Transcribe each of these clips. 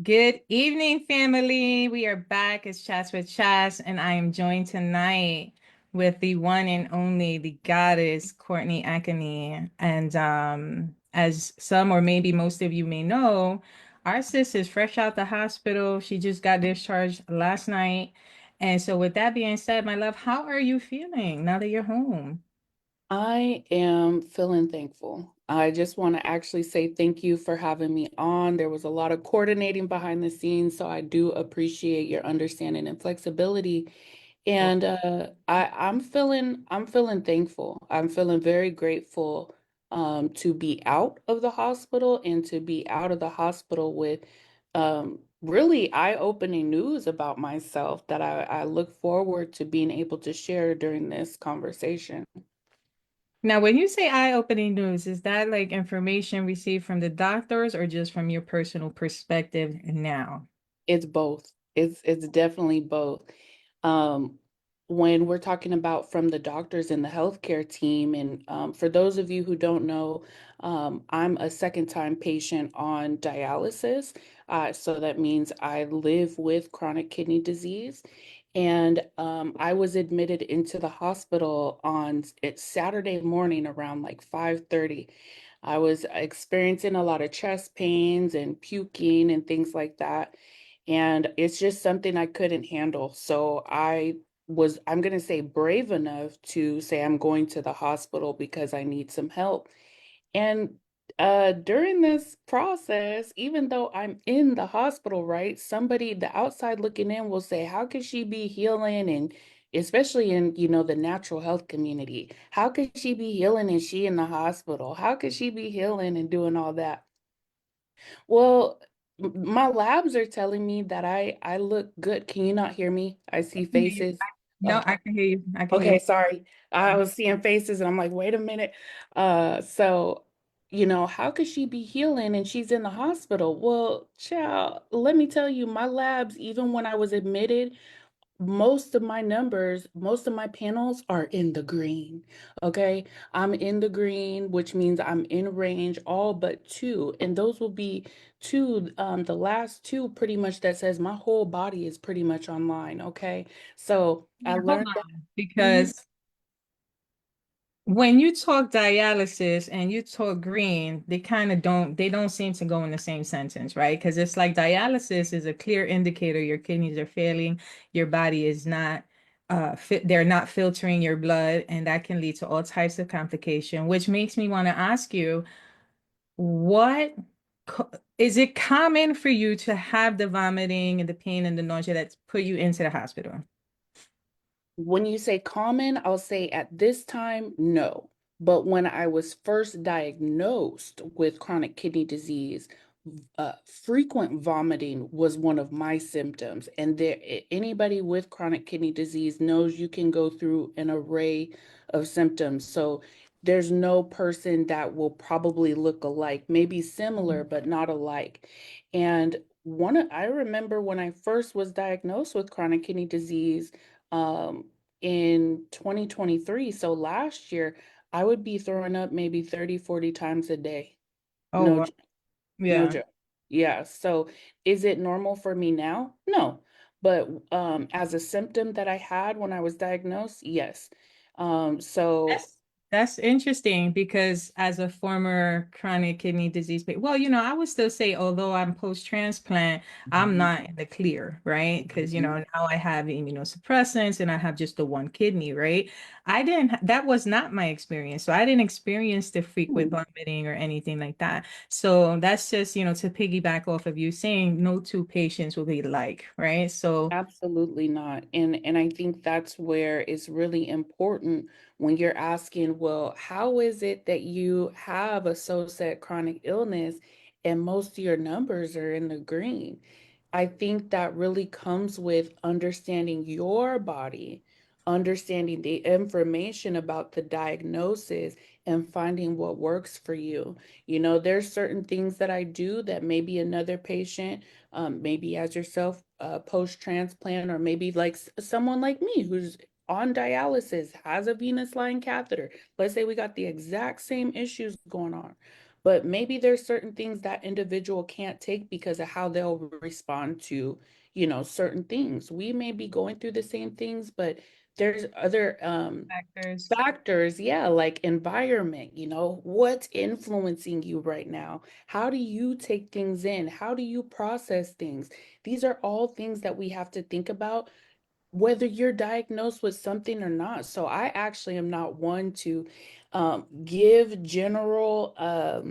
Good evening, family. We are back. It's Chats with Chast, and I am joined tonight with the one and only, the goddess, Courtney Akinniyi. And as some or maybe most of you may know, our sis is fresh out the hospital. She just got discharged last night. And so, with that being said, my love, how are you feeling now that you're home? I am feeling thankful. I just want to actually say thank you for having me on. There was a lot of coordinating behind the scenes, so I do appreciate your understanding and flexibility. And I'm feeling thankful. I'm feeling very grateful to be out of the hospital and to be out of the hospital with really eye-opening news about myself that I look forward to being able to share during this conversation. Now, when you say eye-opening news, is that like information received from the doctors or just from your personal perspective now? It's both. It's definitely both. Um, when we're talking about from the doctors and the healthcare team, and for those of you who don't know, I'm a second time patient on dialysis. So that means I live with chronic kidney disease. And I was admitted into the hospital on it's Saturday morning around like 5:30. I was experiencing a lot of chest pains and puking and things like that. And it's just something I couldn't handle. So I'm going to say brave enough to say I'm going to the hospital because I need some help. And during this process, even though I'm in the hospital, right, somebody, the outside looking in will say, how could she be healing? And especially in, the natural health community, how could she be healing and she in the hospital? How could she be healing and doing all that? Well, my labs are telling me that I look good. Can you not hear me? I see Hear you. faces. No, Oh, I can hear you. I can hear okay, you. sorry. I was seeing faces and I'm like, wait a minute. So, how could she be healing and she's in the hospital? Well, child, let me tell you, my labs, even when I was admitted, most of my numbers, most of my panels are in the green. Okay. I'm in the green, which means I'm in range, all but two. And those will be two, the last two pretty much that says my whole body is pretty much online. Okay. So I Yeah, hold learned that. on. Mhm. Because when you talk dialysis and you talk green, they don't seem to go in the same sentence, right? Because it's like dialysis is a clear indicator your kidneys are failing, your body is not fit, they're not filtering your blood, and that can lead to all types of complication, which makes me want to ask you, what is it common for you to have the vomiting and the pain and the nausea that's put you into the hospital? When you say common, I'll say at this time, no. But when I was first diagnosed with chronic kidney disease, frequent vomiting was one of my symptoms. And anybody with chronic kidney disease knows you can go through an array of symptoms. So there's no person that will probably look alike, maybe similar, but not alike. And I remember when I first was diagnosed with chronic kidney disease, in 2023, so last year, I would be throwing up maybe 30, 40 times a day. Oh, No, wow. no Yeah. joke. Yeah. So is it normal for me now? No. But as a symptom that I had when I was diagnosed, yes. So That's interesting because as a former chronic kidney disease patient, well, I would still say, although I'm post-transplant, I'm not in the clear, right? Because, Mhm. now I have immunosuppressants and I have just the one kidney, right? That was not my experience. So I didn't experience the frequent vomiting or anything like that. So that's just, to piggyback off of you saying no two patients will be alike, right? So Absolutely not. And I think that's where it's really important when you're asking, well, how is it that you have a so-set chronic illness and most of your numbers are in the green? I think that really comes with understanding your body, understanding the information about the diagnosis and finding what works for you. There's certain things that I do that maybe another patient, maybe as yourself, post-transplant, or maybe like someone like me who's on dialysis, has a venous line catheter. Let's say we got the exact same issues going on. but maybe there's certain things that individual can't take because of how they'll respond to, certain things. We may be going through the same things, but there's other Factors. factors, yeah, like environment, what's influencing you right now? How do you take things in? How do you process things? These are all things that we have to think about, whether you're diagnosed with something or not. So I actually am not one to give general uh,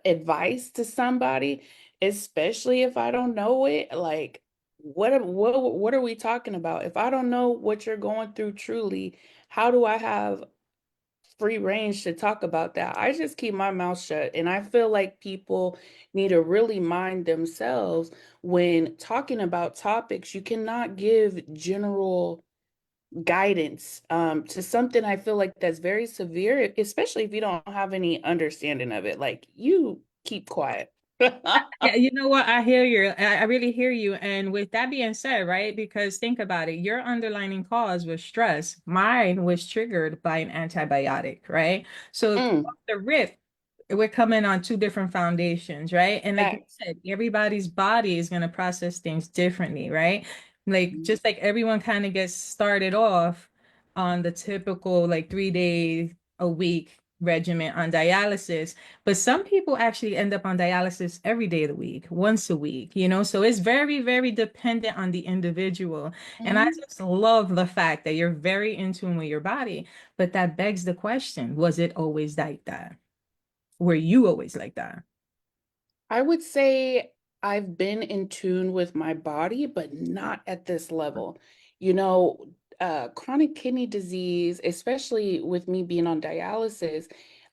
advice to somebody, especially if I don't know it. Like, what are we talking about? If I don't know what you're going through truly, how do I have free range to talk about that? I just keep my mouth shut. And I feel like people need to really mind themselves when talking about topics. You cannot give general guidance to something I feel like that's very severe, especially if you don't have any understanding of it. Like, you keep quiet. Yeah, you know what? I hear you. I really hear you. And with that being said, right? Because think about it, your underlying cause was stress. Mine was triggered by an antibiotic, right? So Mm, off the rip, we're coming on two different foundations, right? And like you facts. said, everybody's body is going to process things differently, right? Like just like everyone kind of gets started off on the typical like 3 day a week regimen on dialysis, but some people actually end up on dialysis every day of the week, once a week, so it's very, very dependent on the individual. And I Mhm. just love the fact that you're very in tune with your body, but that begs the question, was it always like that? Were you always like that? I would say I've been in tune with my body, but not at this level. You know, Chronic kidney disease, especially with me being on dialysis,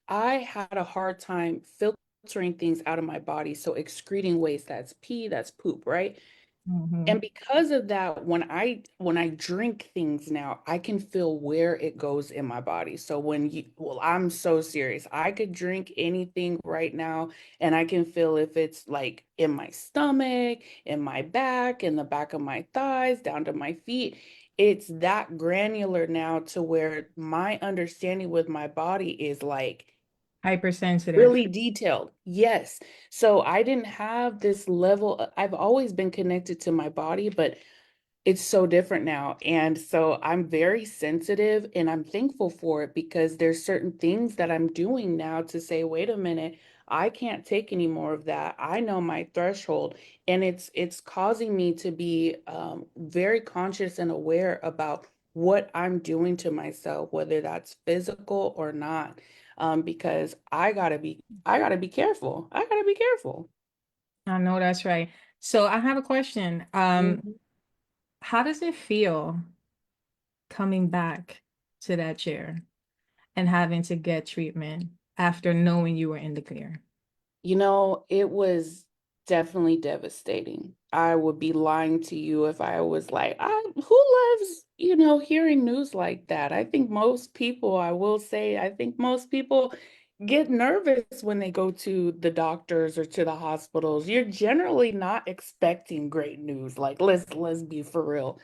I had a hard time filtering things out of my body. So excreting waste, that's pee, that's poop, right? And Hmm. because of that, when I drink things now, I can feel where it goes in my body. So well, I'm so serious. I could drink anything right now and I can feel if it's like in my stomach, in my back, in the back of my thighs, down to my feet. It's that granular now to where my understanding with my body is like Hypersensitive. really detailed. Yes. So I didn't have this level. I've always been connected to my body, but it's so different now. And so I'm very sensitive and I'm thankful for it because there's certain things that I'm doing now to say, wait a minute, I can't take any more of that. I know my threshold, and it's causing me to be very conscious and aware about what I'm doing to myself, whether that's physical or not. Because I gotta be careful. I gotta be careful. I know that's right. So I have a question. Mhm. How does it feel coming back to that chair and having to get treatment after knowing you were in the clear? It was definitely devastating. I would be lying to you if I was like, who loves, hearing news like that? I think most people, I will say, I think most people get nervous when they go to the doctors or to the hospitals. You're generally not expecting great news. Like, let's be for real.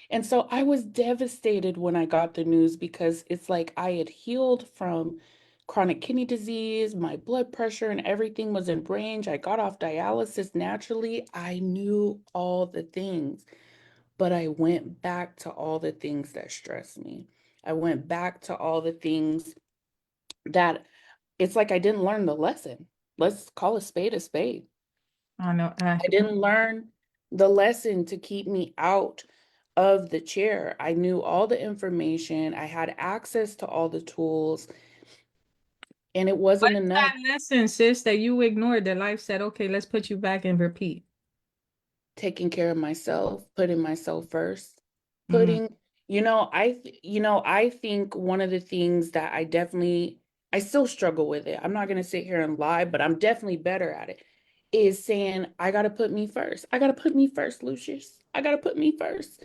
And so I was devastated when I got the news because it's like I had healed from chronic kidney disease, my blood pressure and everything was in range. I got off dialysis naturally. I knew all the things, but I went back to all the things that stressed me. I went back to all the things that it's like I didn't learn the lesson. Let's call a spade a spade. I know. I didn't learn the lesson to keep me out of the chair. I knew all the information, I had access to all the tools, and it What wasn't is enough. that lesson, sis, that you ignored that life said, okay, let's put you back and repeat? Taking care of myself, putting myself first, Mm. putting, I think one of the things that I still struggle with it. I'm not going to sit here and lie, but I'm definitely better at it. Is saying, I got to put me first. I got to put me first, Lucius. I got to put me first.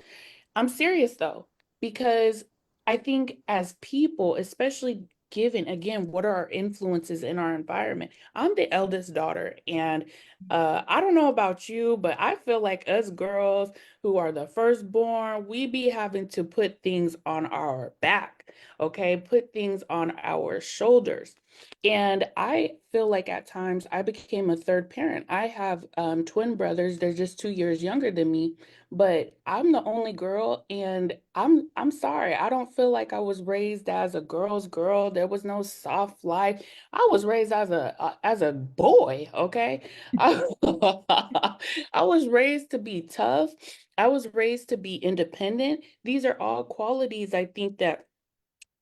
I'm serious though, because I think as people, especially given again, what are our influences in our environment? I'm the eldest daughter, and I don't know about you, but I feel like us girls who are the firstborn, we be having to put things on our back, okay? Put things on our shoulders. And I feel like at times I became a third parent. I have twin brothers. They're just 2 years younger than me, but I'm the only girl, and I'm sorry. I don't feel like I was raised as a girl's girl. There was no soft life. I was raised as a boy, okay? I, I was raised to be tough. I was raised to be independent. These are all qualities I think that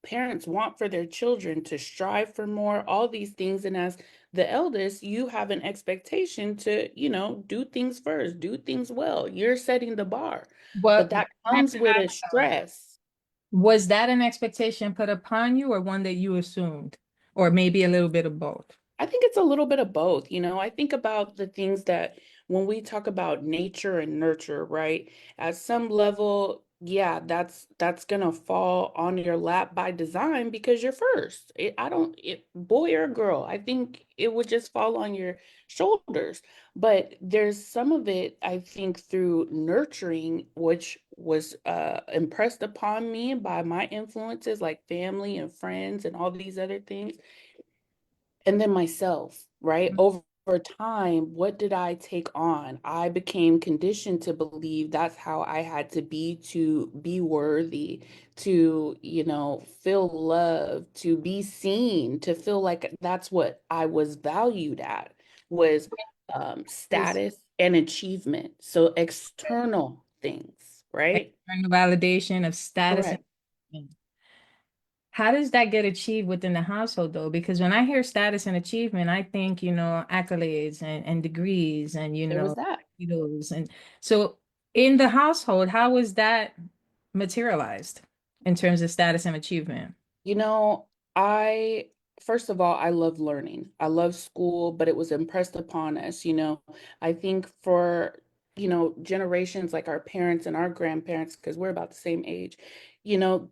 parents want for their children, to strive for more, all these things. And as the eldest, you have an expectation to, do things first, do things well. You're setting the bar, but But that comes with a stress. was that an expectation put upon you or one that you assumed? Or maybe a little bit of both? I think it's a little bit of both. I think about the things that when we talk about nature and nurture, right? At some level, yeah, that's gonna fall on your lap by design because you're first. I don't, boy or girl, I think it would just fall on your shoulders. But there's some of it, I think, through nurturing, which was impressed upon me by my influences like family and friends and all these other things, and then myself, right? Over time, what did I take on? I became conditioned to believe that's how I had to be worthy, to, feel love, to be seen, to feel like that's what I was valued at, was This status and achievement. So external things, right? external validation of status Correct. and how does that get achieved within the household though? Because when I hear status and achievement, I think, accolades and degrees and, There was that. titles. And so in the household, how was that materialized in terms of status and achievement? You know, I, first of all, I love learning. I love school, but it was impressed upon us, I think for, generations like our parents and our grandparents, because we're about the same age,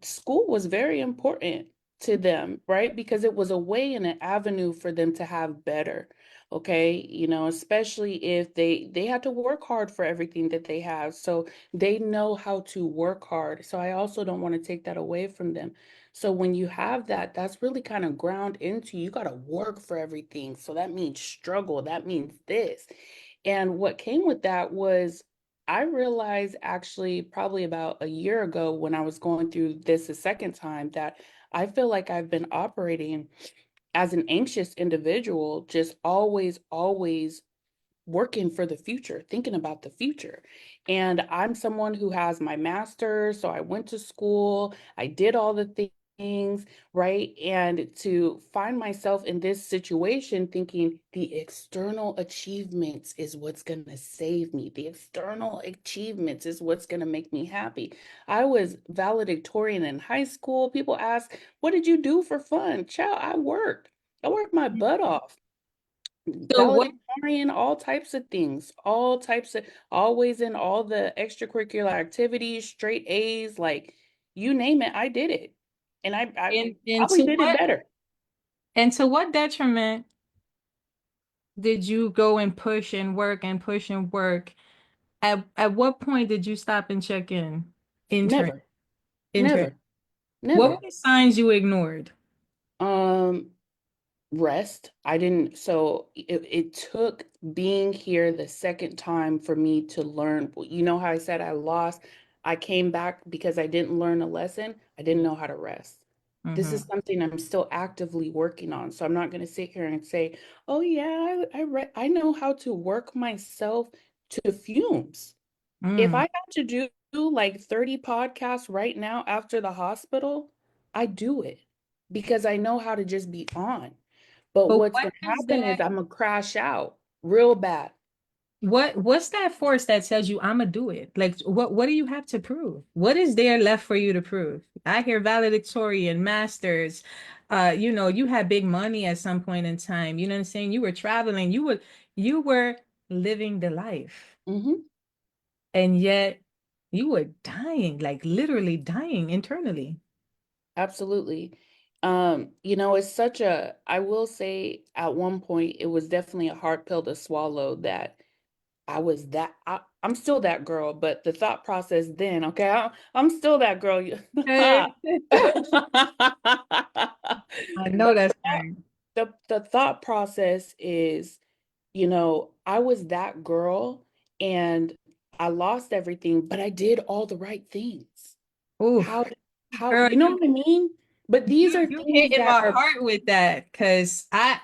school was very important to them, right? Because it was a way and an avenue for them to have better. Okay, especially if they had to work hard for everything that they have. So they know how to work hard. So I also don't want to take that away from them. So when you have that, that's really kind of ground into, you got to work for everything. So that means struggle. That means this. And what came with that was I realized actually probably about a year ago when I was going through this a second time that I feel like I've been operating as an anxious individual, just always working for the future, thinking about the future. And I'm someone who has my master's, so I went to school, I did all the things, right? And to find myself in this situation thinking the external achievements is what's going to save me. The external achievements is what's going to make me happy. I was valedictorian in high school. People ask, "What did you do for fun?" Child, I worked. I worked my butt off, So what valedictorian, all types of things, all types of, always in all the extracurricular activities, straight A's, like you name it, I did it. And I and probably did it better. to what detriment did you go and push and work and push and work? At what point did you stop and check in? Intern, Never, intern. never, What were never. the signs you ignored? Um, Rest. I didn't, so it took being here the second time for me to learn. You know how I said I lost, I came back because I didn't learn a lesson. I didn't know how to rest. This is Mm-hmm. something I'm still actively working on. So I'm not going to sit here and say, "Oh yeah, I know how to work myself to fumes." If I Mm. had to do like 30 podcasts right now after the hospital, I do it because I know how to just be on. But But what's what going to is happen is that? I'm going to crash out real bad. What's that force that says you I'm gonna do it? Like what do you have to prove? What is there left for you to prove? I hear valedictorian, masters, you had big money at some point in time. You know what I'm saying? You were traveling, you were living the life, Hmm. and yet you were dying, like literally dying internally. Absolutely. It's such a, I will say at one point, it was definitely a hard pill to swallow that I'm still that girl, but the thought process then, okay, I'm still that girl. Okay. That I know that's right. the thought process is, I was that girl and I lost everything, but I did all the right things. Oof, How how girl, you know what I mean? But these are you things hit in that my are heart with that because I,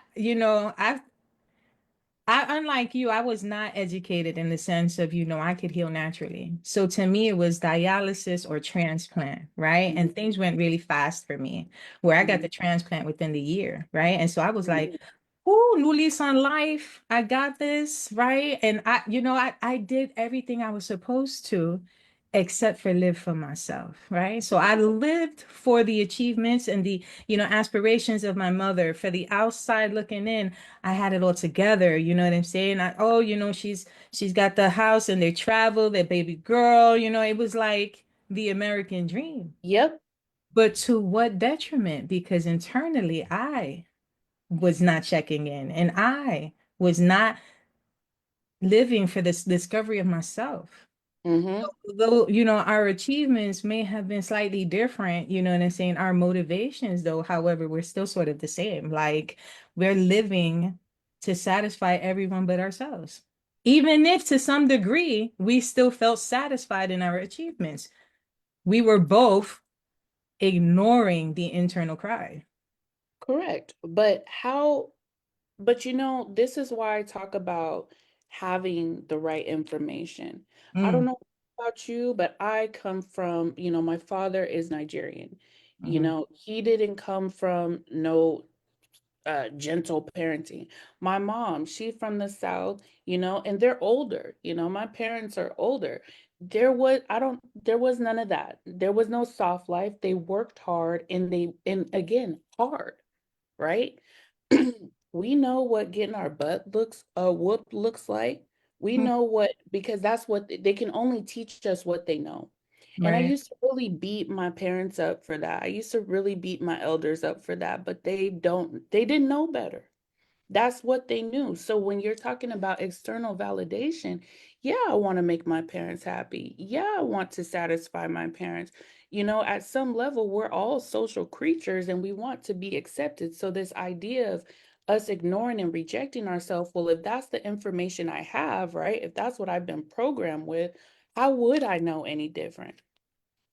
unlike you, I was not educated in the sense of, I could heal naturally. So to me, it was dialysis or transplant, right? And things went really fast for me, where I got Mhm, the transplant within the year, right? And so I was mhm. like, "Ooh, new lease on life. I got this, right?" And I did everything I was supposed to, except for live for myself, right? So I lived for the achievements and the, aspirations of my mother. For the outside looking in, I had it all together. You know what I'm saying? Oh, she's got the house and they travel, their baby girl. It was like the American dream. Yep. But to what detriment? Because internally, I was not checking in and I was not living for this discovery of myself. Hmm. Though, our achievements may have been slightly different, you know what I'm saying? Our motivations, though, however, we're still sort of the same. Like we're living to satisfy everyone but ourselves. Even if to some degree we still felt satisfied in our achievements, we were both ignoring the internal cry. Correct. But this is why I talk about having the right information. I don't Mm, know about you, but I come from, my father is Nigerian. mhm. He didn't come from no gentle parenting. My mom, she from the South, and they're older. My parents are older. There was none of that. There was no soft life. They worked hard and again, hard, right? We know what getting our butt whooped looks like. We Mm, know because that's what they can only teach us what they know. And I right. used to really beat my parents up for that. I used to really beat my elders up for that, but they didn't know better. That's what they knew. So when you're talking about external validation, yeah, I want to make my parents happy. Yeah, I want to satisfy my parents. At some level, we're all social creatures and we want to be accepted. So this idea of us ignoring and rejecting ourselves, well, if that's the information I have, right? If that's what I've been programmed with, how would I know any different?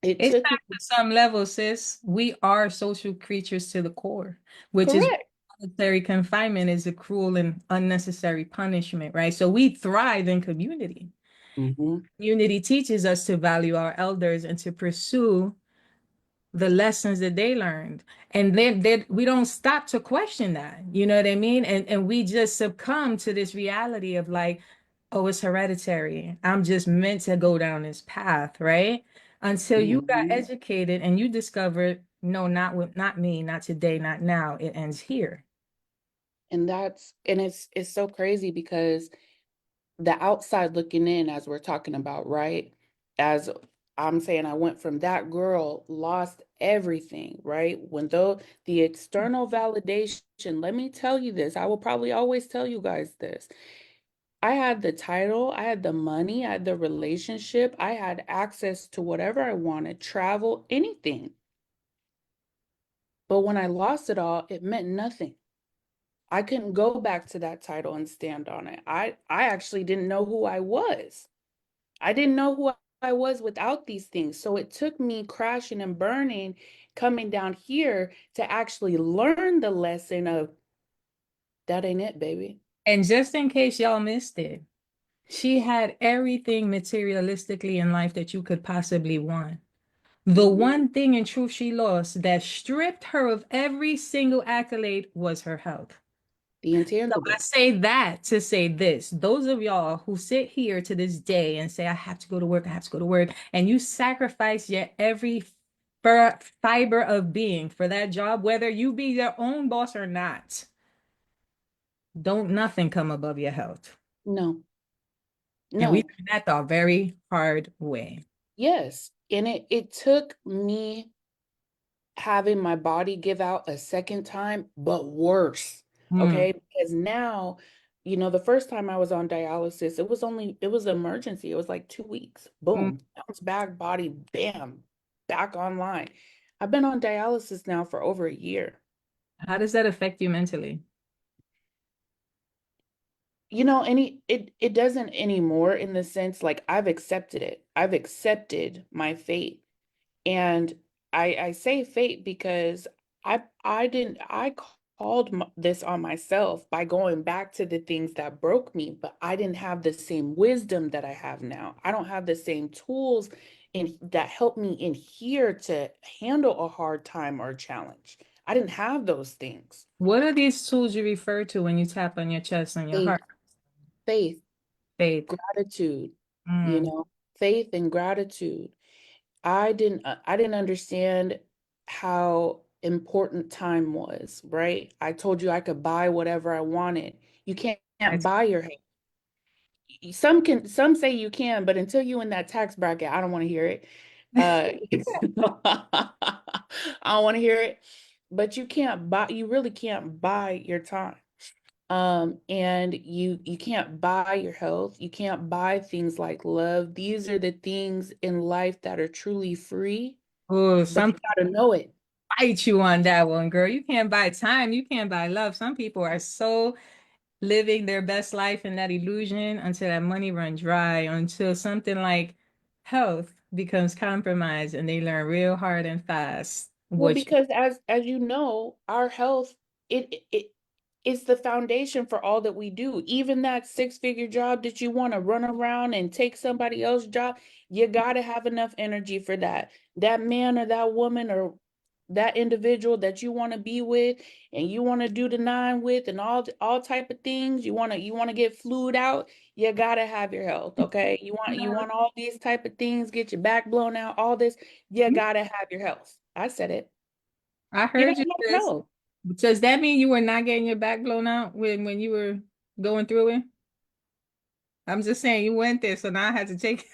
It It's took me, not to some level, sis. We are social creatures to the core, which is correct. solitary confinement is a cruel and unnecessary punishment, right? So we thrive in community. Hmm. Community teaches us to value our elders and to pursue the lessons that they learned. And then we don't stop to question that. You know what I mean? And we just succumb to this reality of like, oh, it's hereditary. I'm just meant to go down this path, right? Until you got Hmm. educated and you discovered, no, not me, not today, not now. It ends here. And it's so crazy because the outside looking in, as we're talking about, right? As I'm saying, I went from that girl, lost everything, right? When though the external validation, let me tell you this, I will probably always tell you guys this. I had the title, I had the money, I had the relationship, I had access to whatever I wanted, travel, anything. But when I lost it all, it meant nothing. I couldn't go back to that title and stand on it. I actually didn't know who I was. I didn't know who I was without these things. So it took me crashing and burning, coming down here to actually learn the lesson of that ain't it, baby. And just in case y'all missed it, she had everything materialistically in life that you could possibly want. The Mhm. one thing in truth she lost that stripped her of every single accolade was her health. The So I intangible. say that to say this. Those of y'all who sit here to this day and say, I have to go to work, I have to go to work, and you sacrifice your every fiber of being for that job, whether you be your own boss or not, don't nothing come above your health. No, And we no. learned that the very hard way. Yes. And it took me having my body give out a second time, but worse. Hmm. Okay. Because now, the first time I was on dialysis, it was an emergency. It was like 2 weeks. Hmm. Boom, bounce back, body, bam, back online. I've been on dialysis now for over a year. How does that affect you mentally? it doesn't anymore in the sense like I've accepted it. I've accepted my fate. And I say fate because I called this on myself by going back to the things that broke me, but I didn't have the same wisdom that I have now. I don't have the same tools in that help me in here to handle a hard time or a challenge. I didn't have those things. What are these tools you refer to when you tap on your chest and your Faith, heart? faith, Faith. gratitude, you Mm. know, faith and gratitude. I didn't understand how important time was, right? I told you I could buy whatever I wanted. You can't That's buy your health. Some say you can, but until you in that tax bracket, I don't want to hear it. Uh I don't want to hear it. But you really can't buy your time. And you can't buy your health. You can't buy things like love. These are the things in life that are truly free, oh, but some you got to know it. fight you on that one, girl. You can't buy time. You can't buy love. Some people are so living their best life in that illusion until that money run dry, until something like health becomes compromised and they learn real hard and fast. Well, Which because as you know, our health it is the foundation for all that we do. Even that six-figure job that you want to run around and take somebody else's job, you got to have enough energy for that. That man or that woman or that individual that you want to be with and you want to do the nine with and all type of things, you want to get flued out, you got to have your health, okay? You want all these type of things, get your back blown out, all this, you got to have your health. I said it. I You heard gotta you have this. health. Does that mean you were not getting your back blown out when you were going through it? I'm just saying you went there, so now I had to take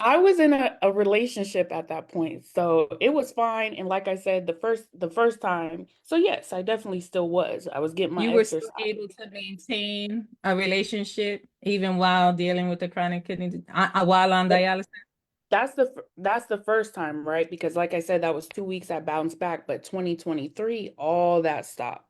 I was in a relationship at that point, so it was fine. And like I said, the first time, so yes, I definitely still was. I was getting my you were still exercise. able to maintain a relationship even while dealing with the chronic kidney while on dialysis. That's the first time, right? Because like I said, that was 2 weeks I bounced back, but 2023, all that stopped.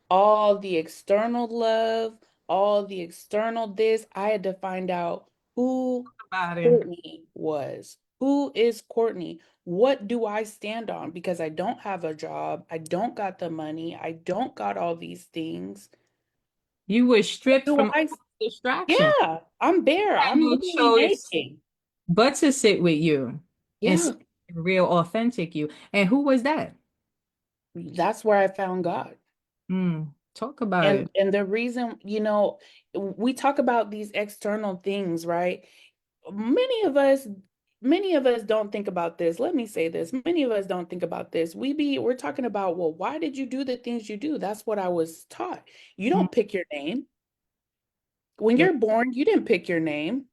All the external love, all the external this, I had to find out who About it. Courtney was. Who is Courtney? What do I stand on? Because I don't have a job. I don't got the money. I don't got all these things. You were What stripped do from I? all distraction. Yeah, I'm bare. Had I'm no literally choice naked. but to sit with you and see Yeah, the real authentic you. And who was that? that's where I found God. Talk about And it. and the reason, we talk about these external things, right? Many of us, many of us don't think about this. Let me say this. Many of us don't think about this. We're talking about, well, why did you do the things you do? That's what I was taught. You Mm, don't pick your name. When that's you're born, you didn't pick your name.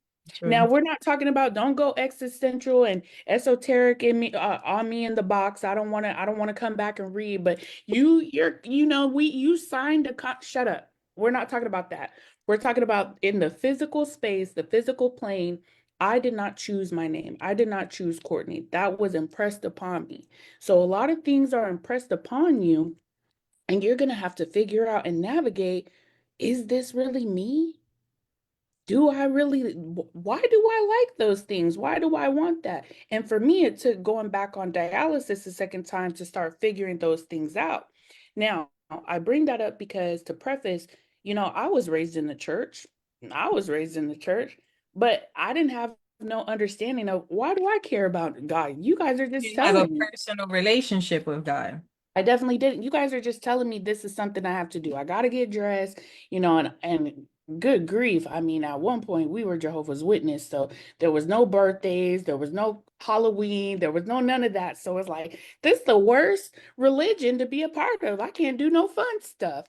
Now, true. we're not talking about don't go existential and esoteric in me on me in the box. I don't want to come back and read, but you signed shut up. We're not talking about that. We're talking about in the physical space, the physical plane. I did not choose my name. I did not choose Courtney. That was impressed upon me. So a lot of things are impressed upon you, and you're gonna have to figure out and navigate, is this really me? Do I really, why do I like those things? Why do I want that? And for me, it took going back on dialysis a second time to start figuring those things out. Now, I bring that up because to preface, I was raised in the church. I was raised in the church, but I didn't have no understanding of why do I care about God? You guys are just You have a telling me. personal relationship with God. I definitely didn't. You guys are just telling me this is something I have to do. I gotta get dressed, and good grief. I mean, at one point we were Jehovah's Witness, so there was no birthdays, there was no Halloween, there was no none of that. So it's like this is the worst religion to be a part of. I can't do no fun stuff.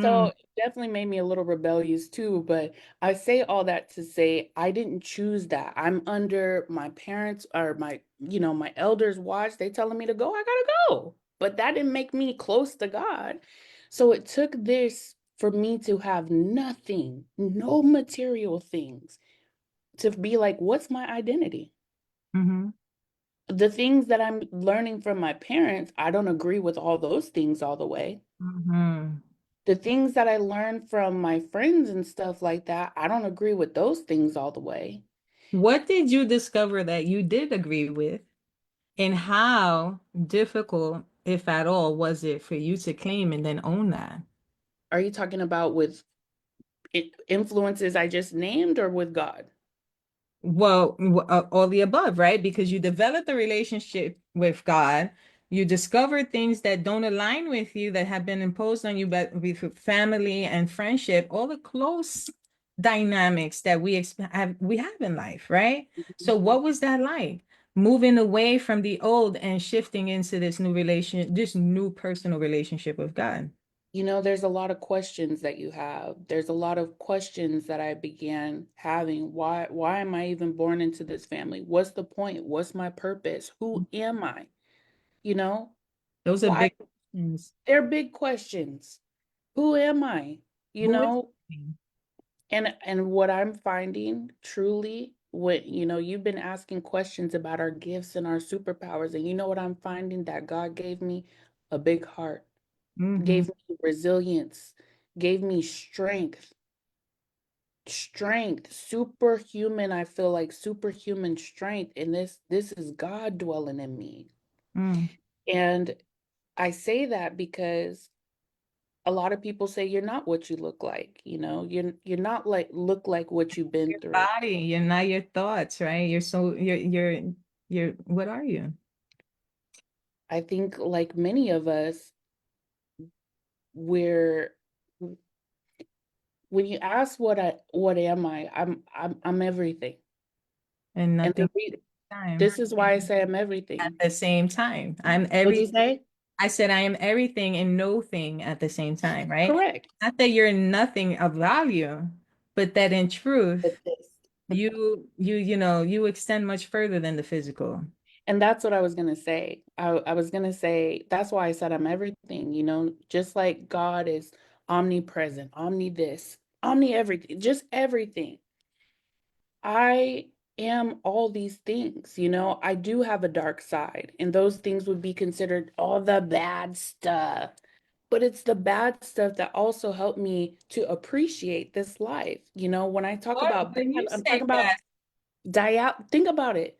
So Mm, it definitely made me a little rebellious too. But I say all that to say I didn't choose that. I'm under my parents or my elders' watch. They telling me to go, I gotta go, but that didn't make me close to God. So it took this for me to have nothing, no material things, to be like, what's my identity? hmm The things that I'm learning from my parents, I don't agree with all those things all the way. hmm The things that I learned from my friends and stuff like that, I don't agree with those things all the way. What did you discover that you did agree with? And how difficult, if at all, was it for you to claim and then own that? Are you talking about with influences I just named or with God? Well, all the above, right? Because you develop a relationship with God, you discover things that don't align with you that have been imposed on you, but with family and friendship, all the close dynamics that we have in life, right? So, what was that like? Moving away from the old and shifting into this new personal relationship with God. You know, there's a lot of questions that you have. There's a lot of questions that I began having. Why am I even born into this family? What's the point? What's my purpose? Who am I? You know, Those are why? big questions. They're big questions. Who am I? You Who is know, he? and what I'm finding truly, what you've been asking questions about our gifts and our superpowers, and you know what I'm finding that God gave me? A big heart, Mm-hmm. gave me resilience, gave me strength, superhuman. I feel like superhuman strength, and this is God dwelling in me. Mm. And I say that because a lot of people say you're not what you look like, you're not like look like what you've been Your through. body, you're not your thoughts, right? You're what are you? I think like many of us, we're when you ask what am I, I'm everything. And And nothing time this is why I say I'm at everything. the same time. What'd you say? I said I am everything and no thing at the same time, right? Correct. Not that you're nothing of value, but that in truth, But this. you extend much further than the physical. And that's what I was gonna say. I was gonna say that's why I said I'm everything, just like God is omnipresent, omni this, omni everything, just everything. I am all these things, I do have a dark side, and those things would be considered all the bad stuff. But it's the bad stuff that also helped me to appreciate this life. When I talk What about when you bad, I'm talking say about that, think about it.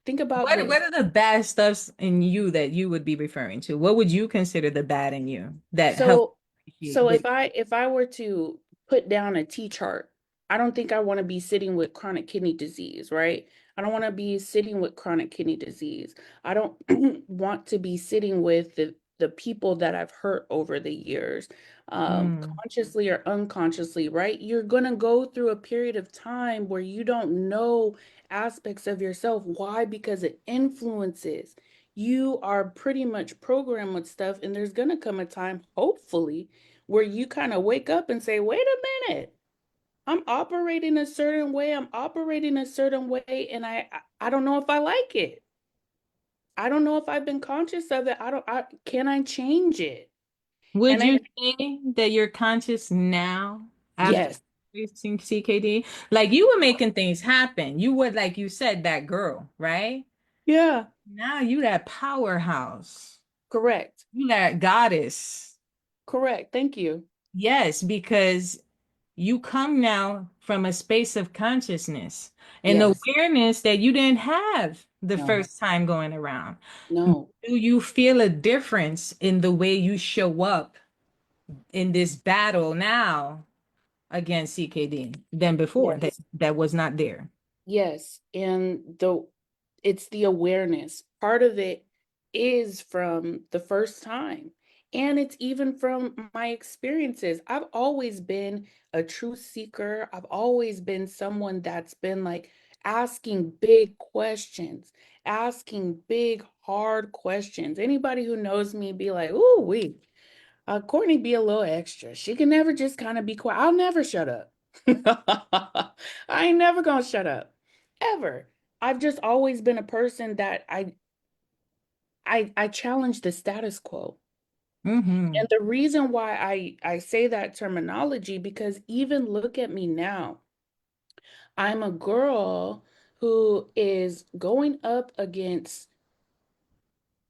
Think about what this. are the bad stuffs in you that you would be referring to? What would you consider the bad in you that helps So, appreciate so the if I were to put down a T chart, I don't think I want to be sitting with chronic kidney disease, right? I don't want to be sitting with chronic kidney disease. I don't want to be sitting with the people that I've hurt over the years, Mm. consciously or unconsciously, right? You're gonna go through a period of time where you don't know aspects of yourself. Why? Because it influences. You are pretty much programmed with stuff, and there's going to come a time, hopefully, where you kind of wake up and say, wait a minute, I'm operating a certain way, I'm operating a certain way, and I don't know if I like it. I don't know if I've been conscious of it. Can I change it? Would And you say that you're conscious now after yes, facing CKD? Like you were making things happen. You were, like you said, that girl, right? yeah, Now you that powerhouse. correct, You that goddess. correct. Thank you. Yes, because you come now from a space of consciousness and Yes, awareness that you didn't have the no, first time going around. no, Do you feel a difference in the way you show up in this battle now against CKD than before yes. that was not there? Yes, and it's the awareness. Part of it is from the first time, and it's even from my experiences. I've always been a truth seeker. I've always been someone that's been like asking big questions, asking big hard questions. Anybody who knows me be like, "Ooh, Courtney be a little extra. She can never just kind of be quiet. I'll never shut up. I ain't never gonna shut up. Ever. I've just always been a person that I challenge the status quo. Mm-hmm. And the reason why I say that terminology, because even look at me now. I'm a girl who is going up against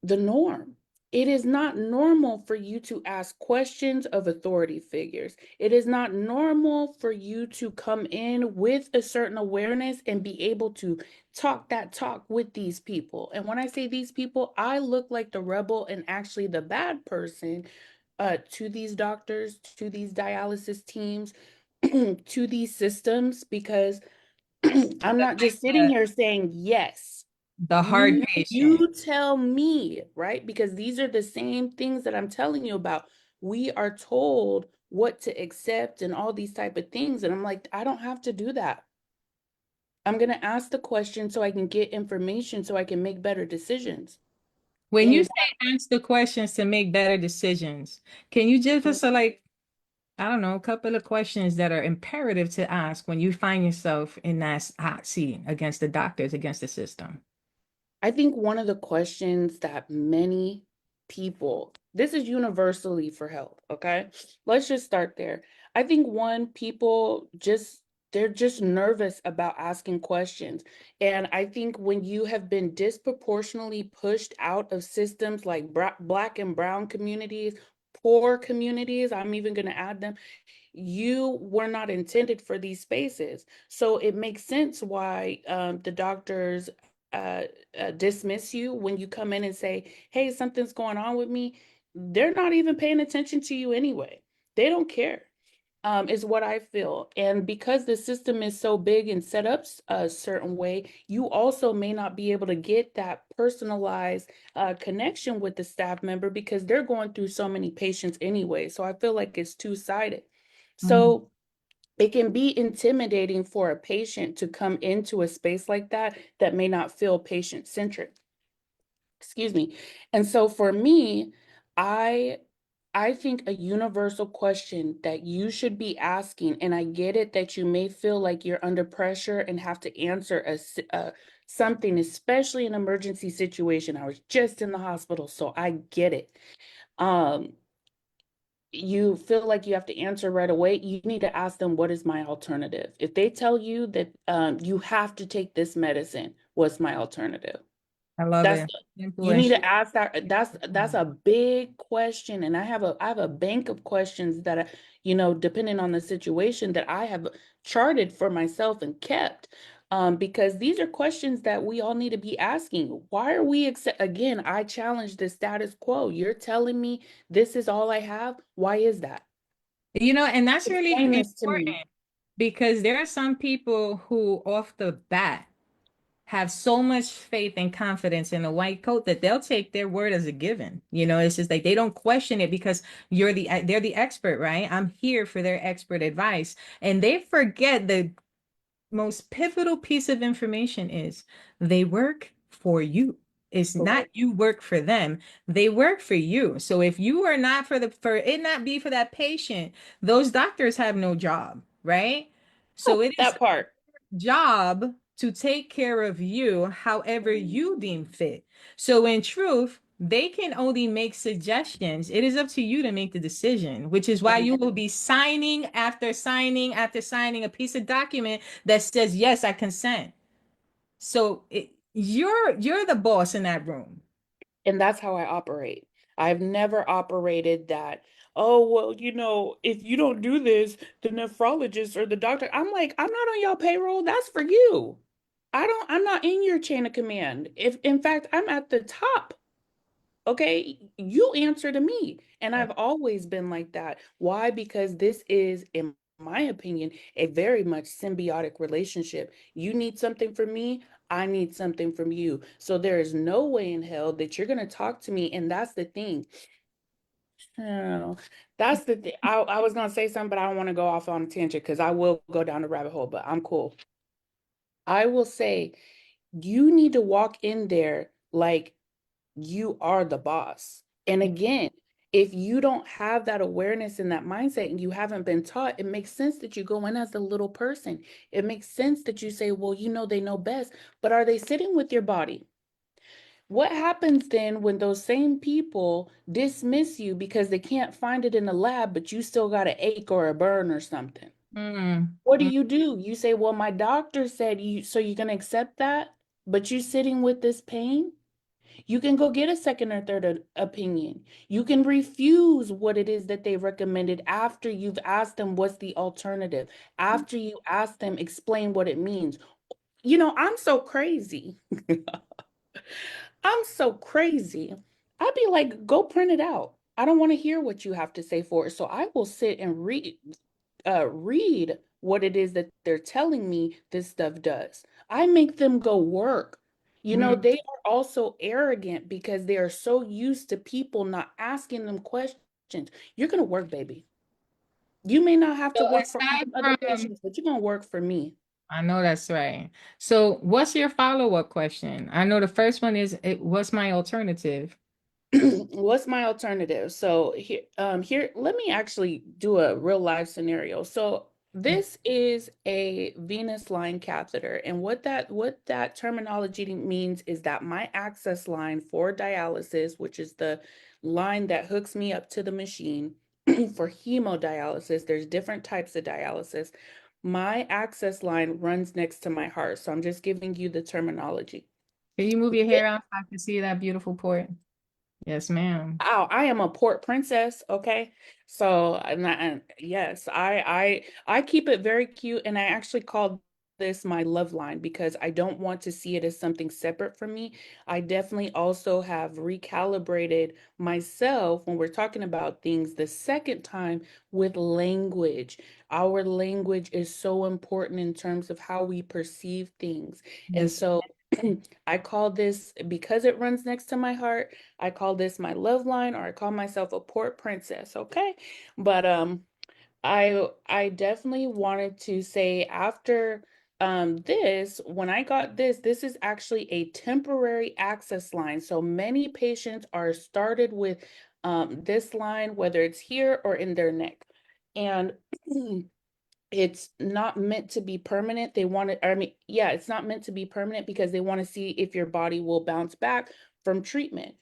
the norm. It is not normal for you to ask questions of authority figures. It is not normal for you to come in with a certain awareness and be able to talk that talk with these people. And when I say these people, I look like the rebel and actually the bad person to these doctors, to these dialysis teams, to these systems, because I'm not just sitting The, here saying yes. the hard You patient. tell me, right? Because these are the same things that I'm telling you about. We are told what to accept and all these type of things. And I'm like, I don't have to do that. I'm going to ask the question so I can get information so I can make better decisions. When you And say ask the questions to make better decisions, can you give us a like, I don't know, a couple of questions that are imperative to ask when you find yourself in that hot seat against the doctors, against the system? I think one of the questions that many people, this is universally for health, okay? Let's just start there. I think people just, they're just nervous about asking questions. And I think when you have been disproportionately pushed out of systems like Black and brown communities, poor communities, I'm even going to add them, you were not intended for these spaces. So it makes sense why the doctors uh, dismiss you when you come in and say, hey, something's going on with me. They're not even paying attention to you anyway. They don't care, is what I feel. And because the system is so big and set up a certain way, you also may not be able to get that personalized connection with the staff member because they're going through so many patients anyway. So I feel like it's two-sided. Mhm. So it can be intimidating for a patient to come into a space like that may not feel patient-centric. Excuse me. And so for me, I I think a universal question that you should be asking, and I get it that you may feel like you're under pressure and have to answer something, especially an emergency situation. I was just in the hospital, so I get it. Um, you feel like you have to answer right away, you need to ask them, what is my alternative? If they tell you that you have to take this medicine, what's my alternative? I love That's it. Simple you and need short. to ask that. That's a big question, and I have a bank of questions that depending on the situation that I have charted for myself and kept, because these are questions that we all need to be asking. Why are we accept again? I challenge the status quo. You're telling me this is all I have. Why is that? And that's really Explain this to me. important because there are some people who, off the bat, have so much faith and confidence in a white coat that they'll take their word as a given. It's just like they don't question it because they're the expert, right? I'm here for their expert advice. And they forget the most pivotal piece of information is they work for you. It's not Correct. you work for them. They work for you. So if you are not for it not be for that patient, those doctors have no job, right? So it is That part. job to take care of you however you deem fit. So, in truth, they can only make suggestions. It is up to you to make the decision, which is why you will be signing after signing after signing a piece of document that says, yes, I consent. So, you're the boss in that room. And that's how I operate. I've never operated that, oh, well, if you don't do this, the nephrologist or the doctor, I'm like, I'm not on y'all payroll. That's for you. I'm not in your chain of command. If in fact I'm at the top, okay, you answer to me. And I've always been like that. Why? Because this is, in my opinion, a very much symbiotic relationship. You need something from me, I need something from you. So there is no way in hell that you're going to talk to me. And that's the thing. Oh, that's the thing. I was going to say something, but I don't want to go off on a tangent because I will go down the rabbit hole, but I'm cool. I will say you need to walk in there like you are the boss. And again, if you don't have that awareness and that mindset and you haven't been taught, it makes sense that you go in as a little person. It makes sense that you say, well, they know best, but are they sitting with your body? What happens then when those same people dismiss you because they can't find it in the lab, but you still got an ache or a burn or something? Mm, What do? mm. You say, well, my doctor said you, so you're going to accept that, but you're sitting with this pain? You can go get a second or third opinion. You can refuse what it is that they recommended after you've asked them what's the alternative, after you ask them explain what it means. I'm so crazy. I'm so crazy. I'd be like, go print it out. I don't want to hear what you have to say for it. So I will sit and read what it is that they're telling me this stuff does. I make them go work. Mm. They are also arrogant because they are so used to people not asking them questions. You're gonna work, baby. You may not have to So work for all aside the other from, patients, but you're gonna work for me. I know that's right. So what's your follow-up question? I know the first one is, what's my alternative? What's my alternative? So here, let me actually do a real life scenario. So this is a venous line catheter, and what that terminology means is that my access line for dialysis, which is the line that hooks me up to the machine for hemodialysis, there's different types of dialysis. My access line runs next to my heart, so I'm just giving you the terminology. Can you move your hair out so I can see that beautiful port? Yes, ma'am. Oh, I am a port princess, okay? So, yes, I keep it very cute, and I actually call this my love line because I don't want to see it as something separate from me. I definitely also have recalibrated myself when we're talking about things the second time with language. Our language is so important in terms of how we perceive things. And Yes. so I call this, because it runs next to my heart, I call this my love line, or I call myself a port princess, okay? But I definitely wanted to say after this, when I got this is actually a temporary access line. So many patients are started with this line, whether it's here or in their neck. And it's not meant to be permanent. They want it, I mean, yeah, it's not meant to be permanent because they want to see if your body will bounce back from treatment.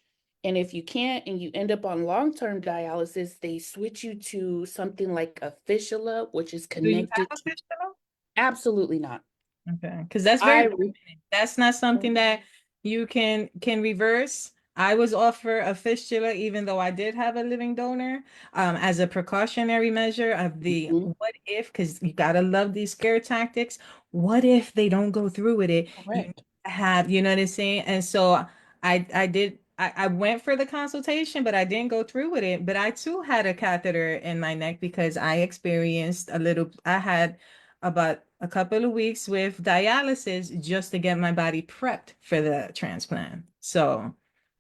And if you can't and you end up on long-term dialysis, they switch you to something like a fistula, which is Do you have connected a to fistula? absolutely not. Okay, because that's very I permanent. That's not something that you can reverse. I was offered a fistula even though I did have a living donor, as a precautionary measure of the Mhm. what if, because you gotta love these scare tactics. What if they don't go through with it? You need Correct. to have, you know what I'm saying? And so I went for the consultation, but I didn't go through with it. But I too had a catheter in my neck because I experienced I had about a couple of weeks with dialysis just to get my body prepped for the transplant. So,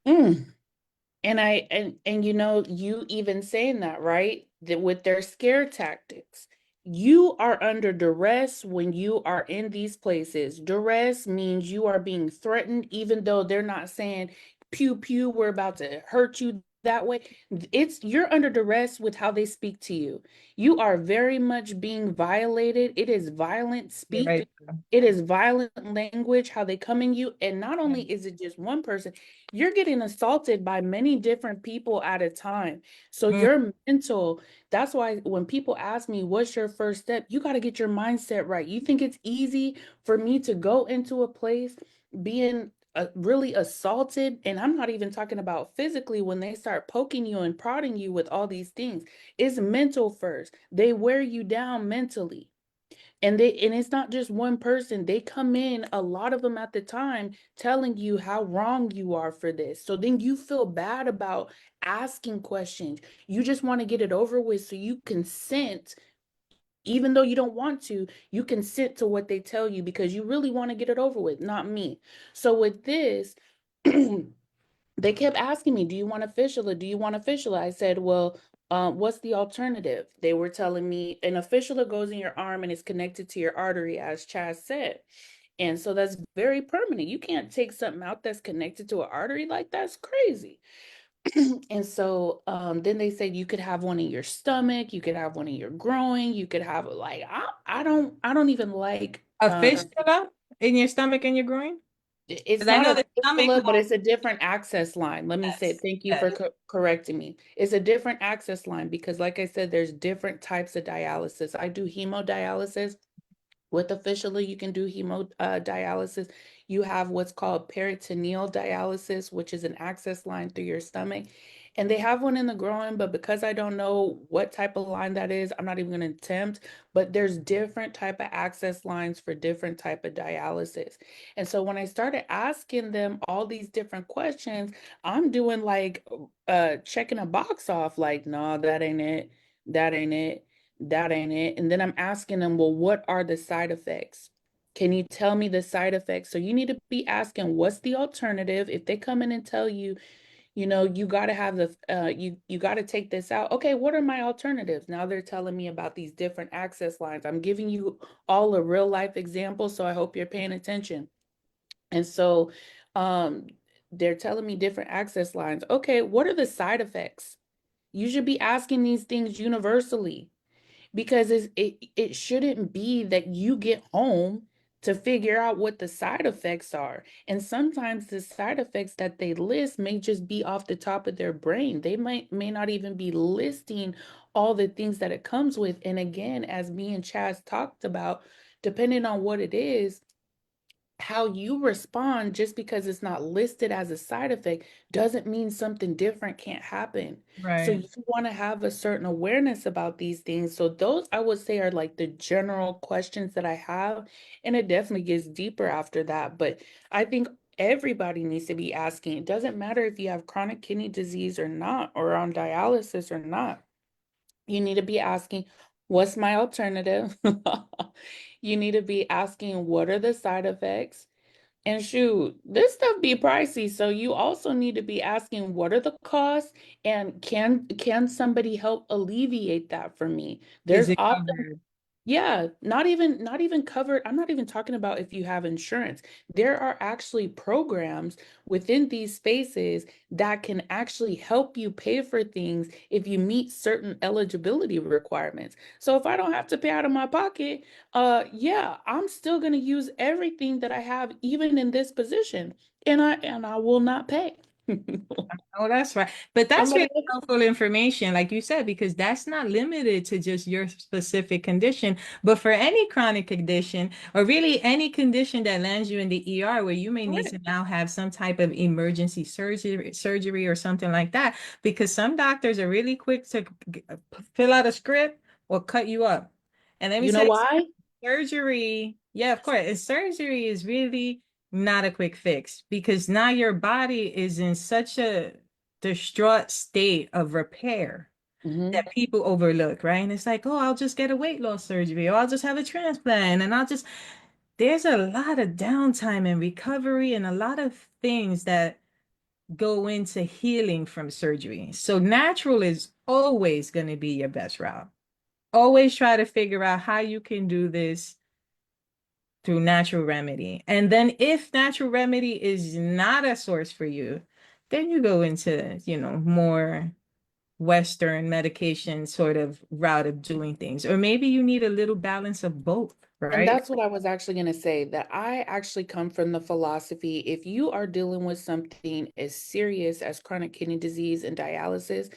Mm. And you even saying that, right? That with their scare tactics, you are under duress when you are in these places. Duress means you are being threatened, even though they're not saying pew pew, we're about to hurt you that way. You're under duress with how they speak to you. You are very much being violated. It is violent you're speech. right. It is violent language, how they come in you. And not Yeah. only is it just one person, you're getting assaulted by many different people at a time. So Mm, your mental, that's why when people ask me, what's your first step? You got to get your mindset right. You think it's easy for me to go into a place being really assaulted? And I'm not even talking about physically when they start poking you and prodding you with all these things. It's mental first. They wear you down mentally. And it's not just one person. They come in, a lot of them at the time, telling you how wrong you are for this. So then you feel bad about asking questions. You just want to get it over with so you consent, even though you don't want to, you consent to what they tell you because you really want to get it over with, not me. So with this, they kept asking me, do you want a fistula? Do you want a fistula? I said, well, what's the alternative? They were telling me an fistula goes in your arm and is connected to your artery, as Chast said. And so that's very permanent. You can't take something out that's connected to an artery, like that's crazy. And so then they said you could have one in your stomach, you could have one in your groin, you could have like I don't even like a fistula in your stomach and your groin? it's Because I not know a the stomach fistula, but one. it's a different access line. Let me say Yes. thank you for Yes. correcting me. It's a different access line because, like I said, there's different types of dialysis. I do hemodialysis. With a fistula, you can do hemodialysis. You have what's called peritoneal dialysis, which is an access line through your stomach. And they have one in the groin, but because I don't know what type of line that is, I'm not even going to attempt. But there's different type of access lines for different type of dialysis. And so when I started asking them all these different questions, I'm doing like checking a box off, like, no, that ain't it, that ain't it, that ain't it. And then I'm asking them, well, what are the side effects? Can you tell me the side effects? So you need to be asking, what's the alternative? If they come in and tell you, you got to have you got to take this out. Okay, what are my alternatives? Now they're telling me about these different access lines. I'm giving you all a real life example, so I hope you're paying attention. And so um they're telling me different access lines. Okay, what are the side effects? You should be asking these things universally because it shouldn't be that you get home to figure out what the side effects are. And sometimes the side effects that they list may just be off the top of their brain. They may not even be listing all the things that it comes with. And again, as me and Chaz talked about, depending on what it is, how you respond just because it's not listed as a side effect doesn't mean something different can't happen. So Right. you want to have a certain awareness about these things. So those I would say are like the general questions that I have, and it definitely gets deeper after that. But I think everybody needs to be asking. It doesn't matter if you have chronic kidney disease or not, or on dialysis or not. You need to be asking, what's my alternative? You need to be asking, what are the side effects? And shoot, this stuff be pricey, so you also need to be asking what are the costs and can somebody help alleviate that for me? Is There's it often covered? yeah, not even covered. I'm not even talking about if you have insurance. There are actually programs within these spaces that can actually help you pay for things if you meet certain eligibility requirements. So if I don't have to pay out of my pocket, yeah, I'm still going to use everything that I have even in this position, and I will not pay. Oh, that's right. But I'm that's gonna really helpful information, like you said, because that's not limited to just your specific condition, but for any chronic condition or really any condition that lands you in the ER where you may need correct. to now have some type of emergency surgery or something like that, because some doctors are really quick to fill out a script or cut you up. And let me You know say, why? surgery, yeah, of course. And surgery is really not a quick fix because now your body is in such a distraught state of repair Hmm. that people overlook, right? And it's like, oh, I'll just get a weight loss surgery or I'll just have a transplant and there's a lot of downtime and recovery and a lot of things that go into healing from surgery. So natural is always going to be your best route. Always try to figure out how you can do this through natural remedy. And then if natural remedy is not a source for you, then you go into, more Western medication sort of route of doing things. Or maybe you need a little balance of both, And right? that's what I was actually going to say, that I actually come from the philosophy if you are dealing with something as serious as chronic kidney disease and dialysis,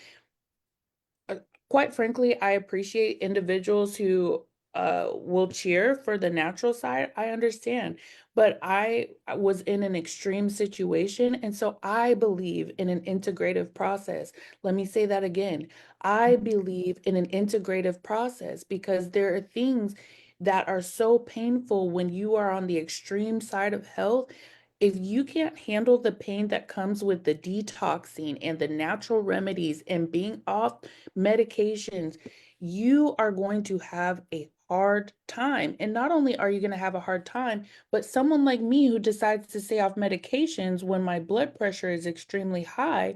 uh, quite frankly, I appreciate individuals who will cheer for the natural side. I understand. But I was in an extreme situation. And so I believe in an integrative process. Let me say that again. I believe in an integrative process because there are things that are so painful when you are on the extreme side of health. If you can't handle the pain that comes with the detoxing and the natural remedies and being off medications, you are going to have a hard time. And not only are you going to have a hard time, but someone like me who decides to stay off medications when my blood pressure is extremely high,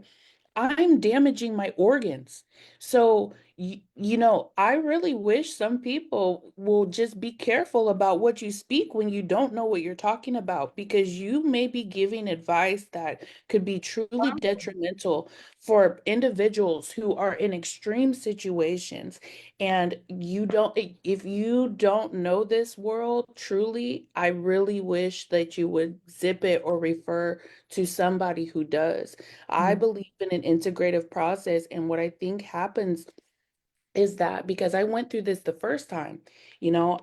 I'm damaging my organs. So, I really wish some people will just be careful about what you speak when you don't know what you're talking about, because you may be giving advice that could be truly detrimental for individuals who are in extreme situations. And if you don't know this world truly, I really wish that you would zip it or refer to somebody who does. I Mm. believe in an integrative process, and what I think happens is that because I went through this the first time,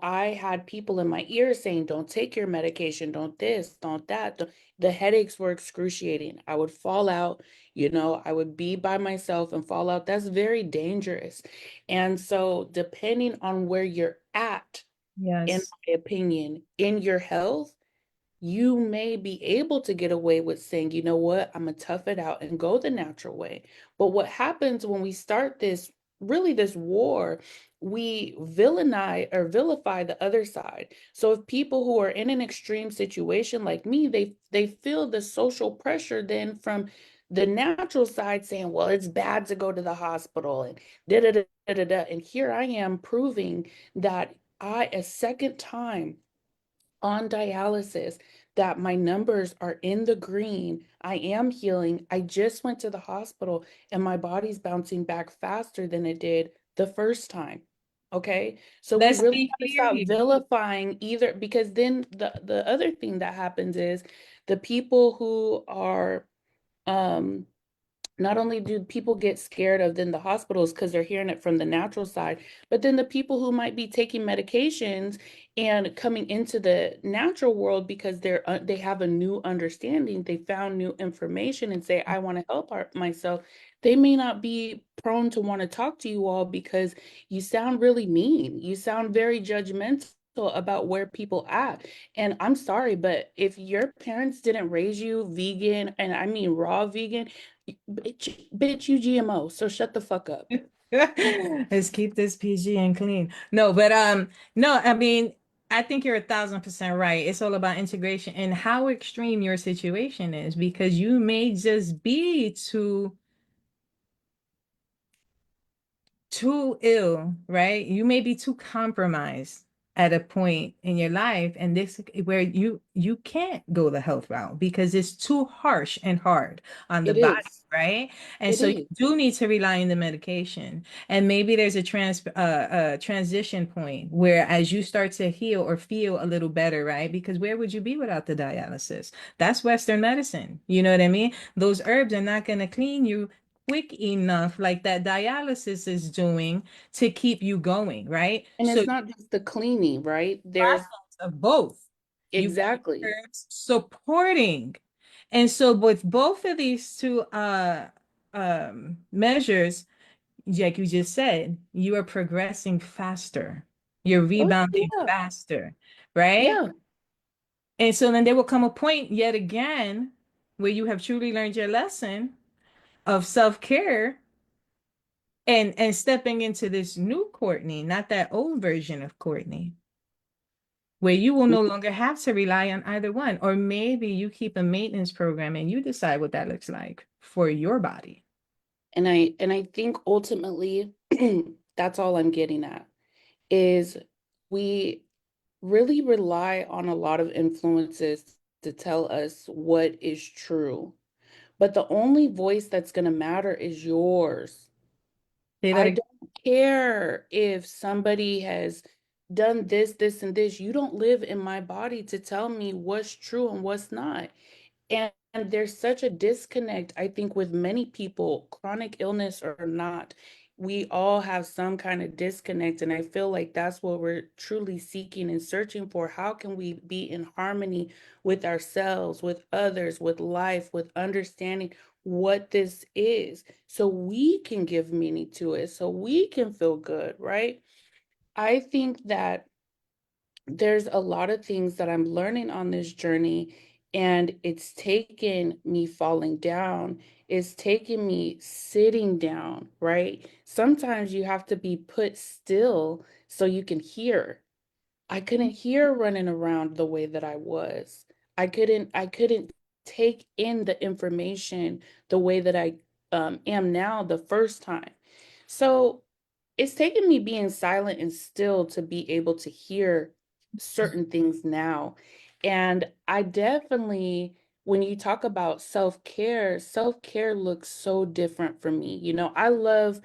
I had people in my ear saying, don't take your medication, don't this, don't that. The headaches were excruciating. I would fall out, I would be by myself and fall out. That's very dangerous. And so, depending on where you're at, in Yes. my opinion, in your health, you may be able to get away with saying, you know what, I'm gonna tough it out and go the natural way. But what happens when we start this war, we vilify the other side. So if people who are in an extreme situation like me, they feel the social pressure then from the natural side saying, well, it's bad to go to the hospital and da da da da da. Da. And here I am proving that a second time on dialysis, that my numbers are in the green. I am healing. I just went to the hospital and my body's bouncing back faster than it did the first time. Okay. So we Let's really be got to clear stop here. vilifying either, because then the other thing that happens is the people who are um not only do people get scared of then the hospitals because they're hearing it from the natural side, but then the people who might be taking medications and coming into the natural world because they have a new understanding, they found new information and say, I want to help myself. They may not be prone to want to talk to you all because you sound really mean. You sound very judgmental about where people at. And I'm sorry, but if your parents didn't raise you vegan, and I mean raw vegan, bitch, you GMO, so shut the fuck up. Let's keep this PG and clean. No, but no, I mean, I think you're 1,000% right. It's all about integration and how extreme your situation is, because you may just be too ill, right? You may be too compromised at a point in your life, and this where you can't go the health route because it's too harsh and hard on the It body, is. right? And It so you is. do need to rely on the medication. And maybe there's a transition point where as you start to heal or feel a little better, right? Because where would you be without the dialysis? That's Western medicine. You know what I mean? Those herbs are not going to clean you quick enough like that dialysis is doing to keep you going, right? And So it's not just the cleaning, right? There's process of both. You got exactly. herbs supporting. And so with both of these two measures, like you just said, you are progressing faster. You're Oh, rebounding yeah. faster, right? Yeah. And so then there will come a point yet again where you have truly learned your lesson of self-care and stepping into this new Courtney, not that old version of Courtney, where you will no longer have to rely on either one. Or maybe you keep a maintenance program and you decide what that looks like for your body. And I think ultimately that's all I'm getting at is we really rely on a lot of influences to tell us what is true. But the only voice that's going to matter is yours. Say that I again. don't care if somebody has done this, this, and this. You don't live in my body to tell me what's true and what's not. And there's such a disconnect, I think, with many people, chronic illness or not. We all have some kind of disconnect. And I feel like that's what we're truly seeking and searching for. How can we be in harmony with ourselves, with others, with life, with understanding what this is so we can give meaning to it, so we can feel good, right? I think that there's a lot of things that I'm learning on this journey, and it's taken me falling down. It's taken me sitting down, right? Sometimes you have to be put still so you can hear. I couldn't hear running around the way that I was. I couldn't take in the information the way that I am now the first time. So it's taken me being silent and still to be able to hear certain things now. And I definitely, when you talk about self-care looks so different for me. I love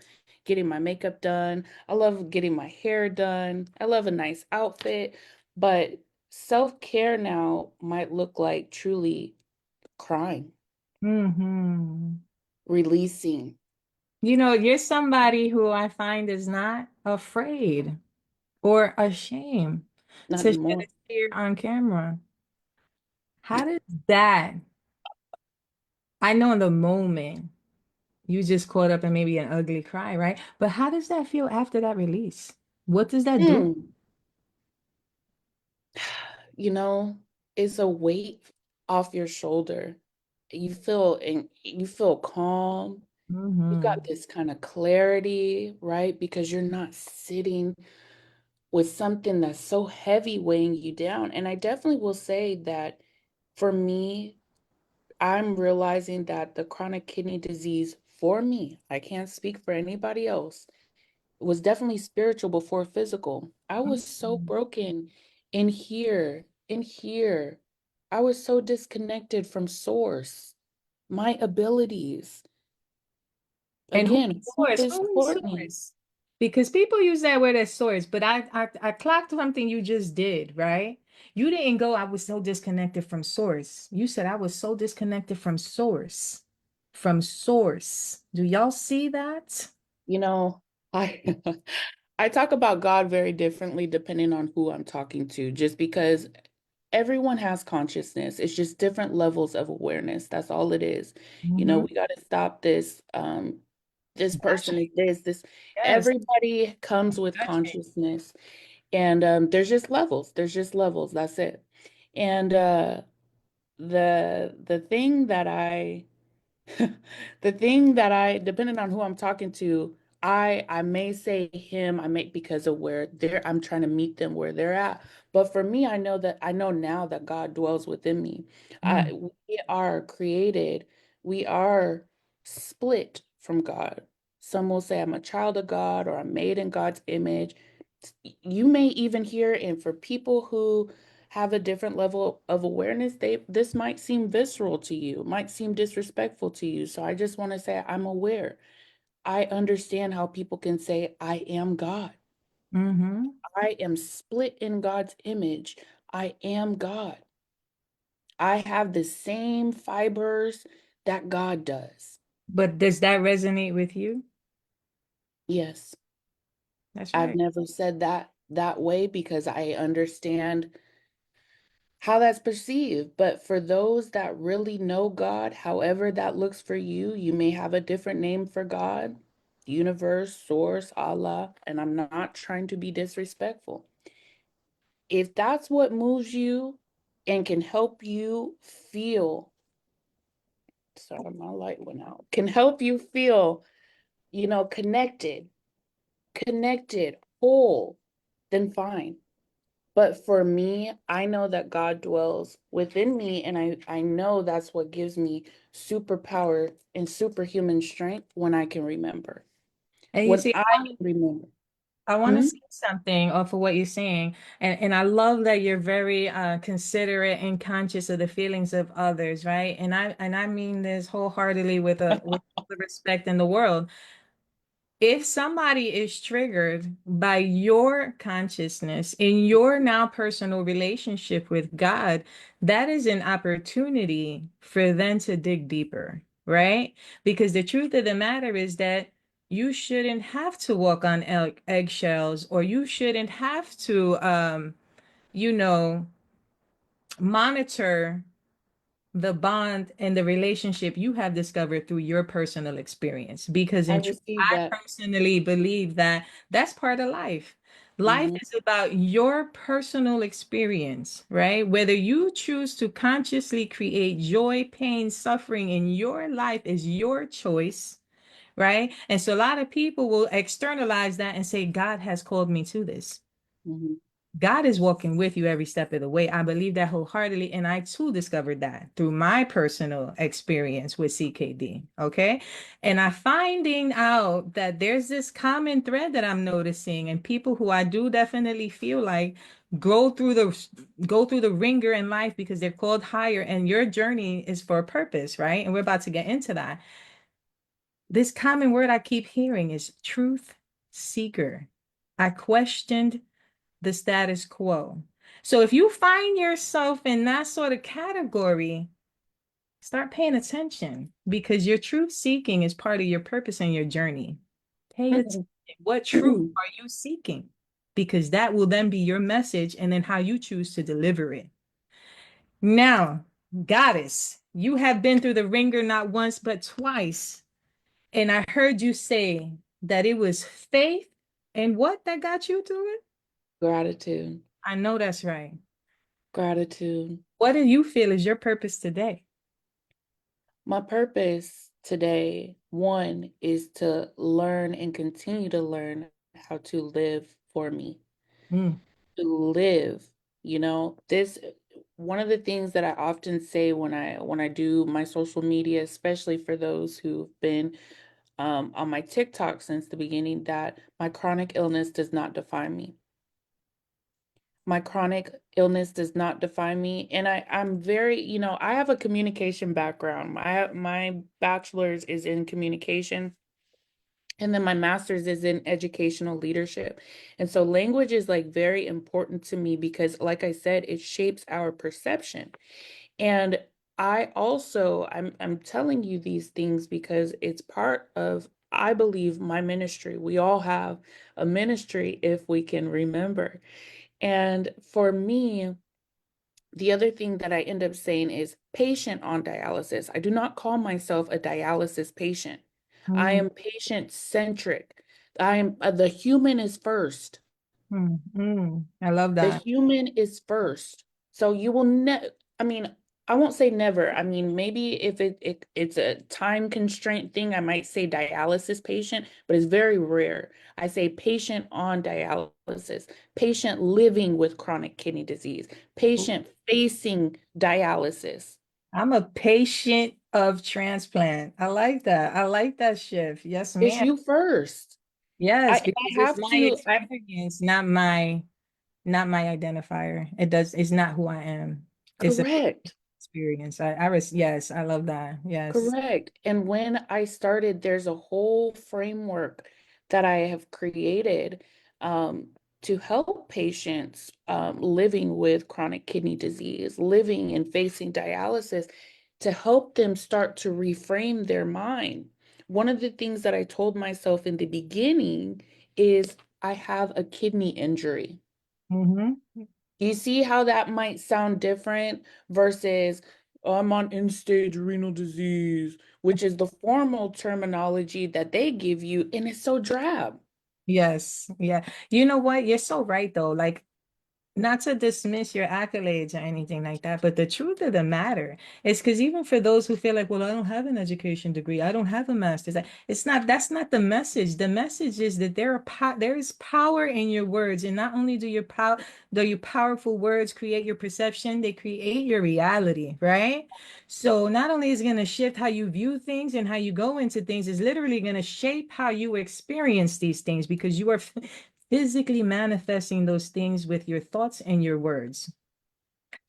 getting my makeup done. I love getting my hair done. I love a nice outfit. But self-care now might look like truly crying, Mm-hmm. releasing, You're somebody who I find is not afraid or ashamed Not to shed anymore. a tear on camera. How does that, I know in the moment you just caught up in maybe an ugly cry, right? But how does that feel after that release? What does that do? Mm. You know, it's a weight off your shoulder. You feel calm. You got Hmm. this kind of clarity, right? Because you're not sitting with something that's so heavy weighing you down. And I definitely will say that for me, I'm realizing that the chronic kidney disease for me, I can't speak for anybody else, was definitely spiritual before physical. I was so broken in here. I was so disconnected from source, my abilities. And who Again, is who source? is Who is Courtney? source? Because people use that word as source, but I clocked something you just did, right? You didn't go, I was so disconnected from source. You said I was so disconnected from source. From source. Do y'all see that? You know, I I talk about God very differently depending on who I'm talking to, just because everyone has consciousness. It's just different levels of awareness. That's all it is. You know, Hmm. we got to stop this. This person Gotcha. is this. Yes. Everybody comes with Gotcha. consciousness, and there's just levels. There's just levels. That's it. And the thing that I the thing that I, depending on who I'm talking to, I may say him, I may because of where they're I'm trying to meet them where they're at. But for me, I know now that God dwells within me. Mm. We are created, we are split from God. Some will say I'm a child of God or I'm made in God's image. You may even hear, and for people who have a different level of awareness, this might seem visceral to you, might seem disrespectful to you. So I just want to say I'm aware. I understand how people can say, I am God. Hmm. I am split in God's image. I am God. I have the same fibers that God does. But does that resonate with you? Yes, That's I've right. never said that way because I understand how that's perceived. But for those that really know God, however that looks for you, you may have a different name for God, universe, source, Allah, and I'm not trying to be disrespectful. If that's what moves you and can help you feel, sorry, my light went out, can help you feel, connected, whole, then fine. But for me, I know that God dwells within me, and I know that's what gives me superpower and superhuman strength when I can remember. And you When see, I can remember. I want to Hmm? say something off of what you're saying. And I love that you're very considerate and conscious of the feelings of others, right? And I mean this wholeheartedly with all the respect in the world. If somebody is triggered by your consciousness in your now personal relationship with God, that is an opportunity for them to dig deeper, right? Because the truth of the matter is that you shouldn't have to walk on eggshells, or you shouldn't have to, you know, monitor the bond and the relationship you have discovered through your personal experience. Because I in truth, received I that. personally believe that that's part of life. Life Hmm. is about your personal experience, right? Whether you choose to consciously create joy, pain, suffering in your life is your choice, right? And so a lot of people will externalize that and say, God has called me to this. Hmm. God is walking with you every step of the way. I believe that wholeheartedly. And I too discovered that through my personal experience with CKD. Okay. And I'm finding out that there's this common thread that I'm noticing, and people who I do definitely feel like go through the ringer in life because they're called higher, and your journey is for a purpose, right? And we're about to get into that. This common word I keep hearing is truth seeker. I questioned the status quo. So if you find yourself in that sort of category, Start paying attention because your truth seeking is part of your purpose and your journey. Pay attention. What truth are you seeking? Because that will then be your message and then how you choose to deliver it. Now, goddess, you have been through the ringer not once but twice. And I heard you say that it was faith and what that got you to it? Gratitude. I know that's right. Gratitude. What do you feel is your purpose today? My purpose today, one, is to learn and continue to learn how to live for me, Mm, to live. This one of the things that I often say when I do my social media, especially for those who've been on my TikTok since the beginning, that my chronic illness does not define me. My chronic illness does not define me. And I'm very, I have a communication background. My bachelor's is in communication. And then my master's is in educational leadership. And so language is like very important to me because, like I said, it shapes our perception. And I'm telling you these things because it's part of, I believe, my ministry. We all have a ministry if we can remember. And for me, the other thing that I end up saying is patient on dialysis. I do not call myself a dialysis patient. I mm, am patient centric. The human is first. I love The that. human is first. So you will I mean, I won't say never. I mean, maybe if it's a time constraint thing, I might say dialysis patient, but it's very rare. I say patient on dialysis, patient living with chronic kidney disease, patient facing dialysis. I'm a patient of transplant. I like that. I like that shift. Yes, It's ma'am. you first. Yes, because I it's have my to, I experience, not my identifier. It's not who I am. It's a correct. experience. Yes, I love that. Yes. Correct. And when I started, there's a whole framework that I have created um, to help patients living with chronic kidney disease, living and facing dialysis, to help them start to reframe their mind. One of the things that I told myself in the beginning is I have a kidney injury. Mm-hmm. You see how that might sound different versus I'm on end-stage renal disease, which is the formal terminology that they give you, and it's so drab. Yes. Yeah. You know what? You're so right though. Like not to dismiss your accolades or anything like that, but the truth of the matter is because even for those who feel like, well, I don't have an education degree, I don't have a master's, it's not, that's not the message. The message is that there is power in your words, and not only do your powerful words create your perception, they create your reality, right? So not only is it going to shift how you view things and how you go into things, it's literally going to shape how you experience these things because you are physically manifesting those things with your thoughts and your words.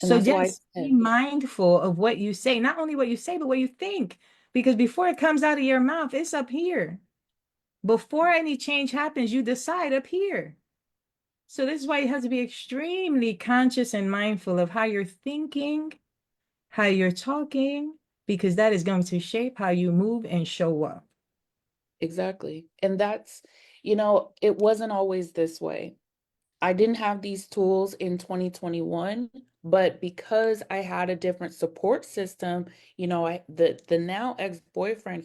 And So that's why I just be said, mindful of what you say, not only what you say, but what you think, because before it comes out of your mouth, it's up here. Before any change happens, you decide up here. So this is why you have to be extremely conscious and mindful of how you're thinking, how you're talking, because that is going to shape how you move and show up. exactly. And it wasn't always this way. I didn't have these tools in 2021, but because I had a different support system, the now ex-boyfriend,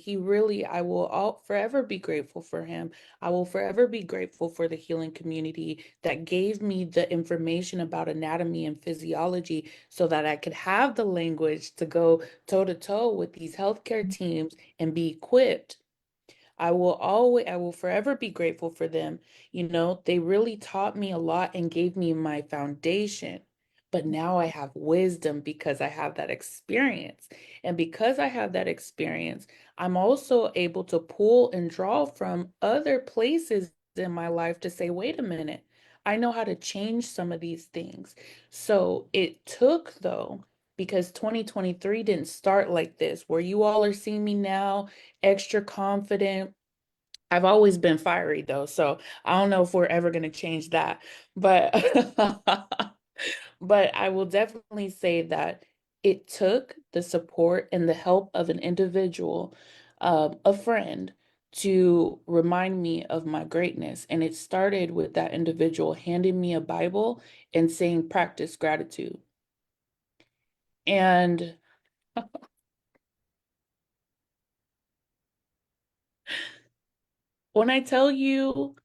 I will all forever be grateful for him. I will forever be grateful for the healing community that gave me the information about anatomy and physiology so that I could have the language to go toe to toe with these healthcare teams and be equipped. I will forever be grateful for them. They really taught me a lot and gave me my foundation. But now I have wisdom because I have that experience. And because I have that experience, I'm also able to pull and draw from other places in my life to say, wait a minute, I know how to change some of these things. So it took, though, because 2023 didn't start like this, where you all are seeing me now extra confident. I've always been fiery though, so I don't know if we're ever going to change that. But but I will definitely say that it took the support and the help of an individual, a friend, to remind me of my greatness. And it started with that individual handing me a Bible and saying, practice gratitude. And when I tell you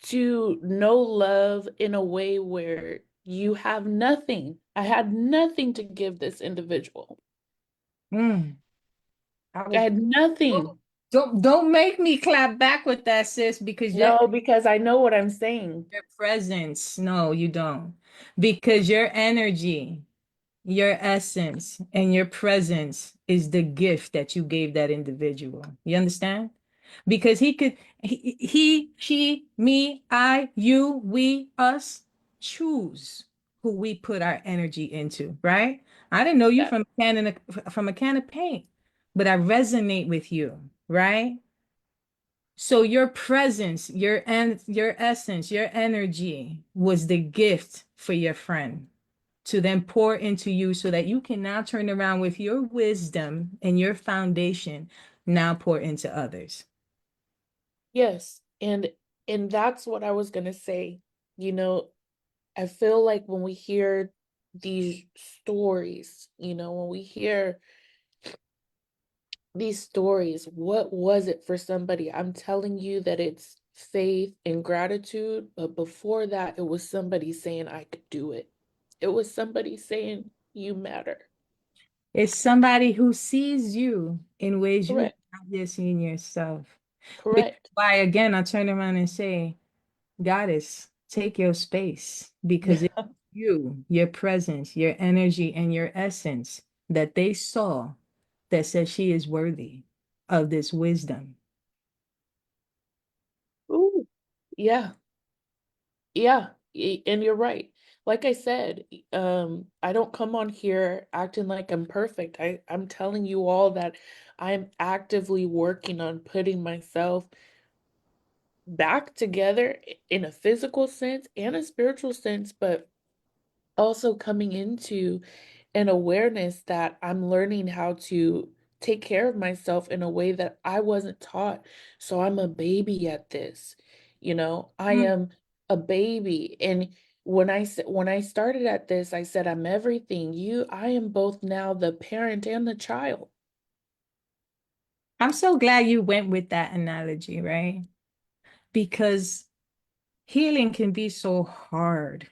to know love in a way where you have nothing, I had nothing to give this individual. Mm. I I was had nothing. don't make me clap back with that, sis, because No, because I know what I'm saying. your presence, no, you don't. Because your energy, your essence, and your presence is the gift that you gave that individual. You understand? Because he could, he, she, me, I, you, we, us, choose who we put our energy into, right? I didn't know you Yeah. from from a can of paint, but I resonate with you, right? So your presence, your essence, your energy was the gift for your friend to then pour into you so that you can now turn around with your wisdom and your foundation, now pour into others. Yes. And that's what I was gonna say. You know, I feel like when we hear these stories, when we hear these stories, what was it for somebody? I'm telling you that it's faith and gratitude, but before that, it was somebody saying I could do it. It was somebody saying you matter. It's somebody who sees you in ways you have Correct. not yet seen yourself. Which is Correct. why, again, I turn around and say, Goddess, take your space because it's you, your presence, your energy, and your essence that they saw that says she is worthy of this wisdom. Ooh, yeah. Yeah, and you're right. Like I said, I don't come on here acting like I'm perfect. I'm telling you all that I'm actively working on putting myself back together in a physical sense and a spiritual sense, but also coming into an awareness that I'm learning how to take care of myself in a way that I wasn't taught. So I'm a baby at this. I Mm. am a baby. And when I started at this, I said I'm everything. I am both now the parent and the child. I'm so glad you went with that analogy, right? Because healing can be so hard,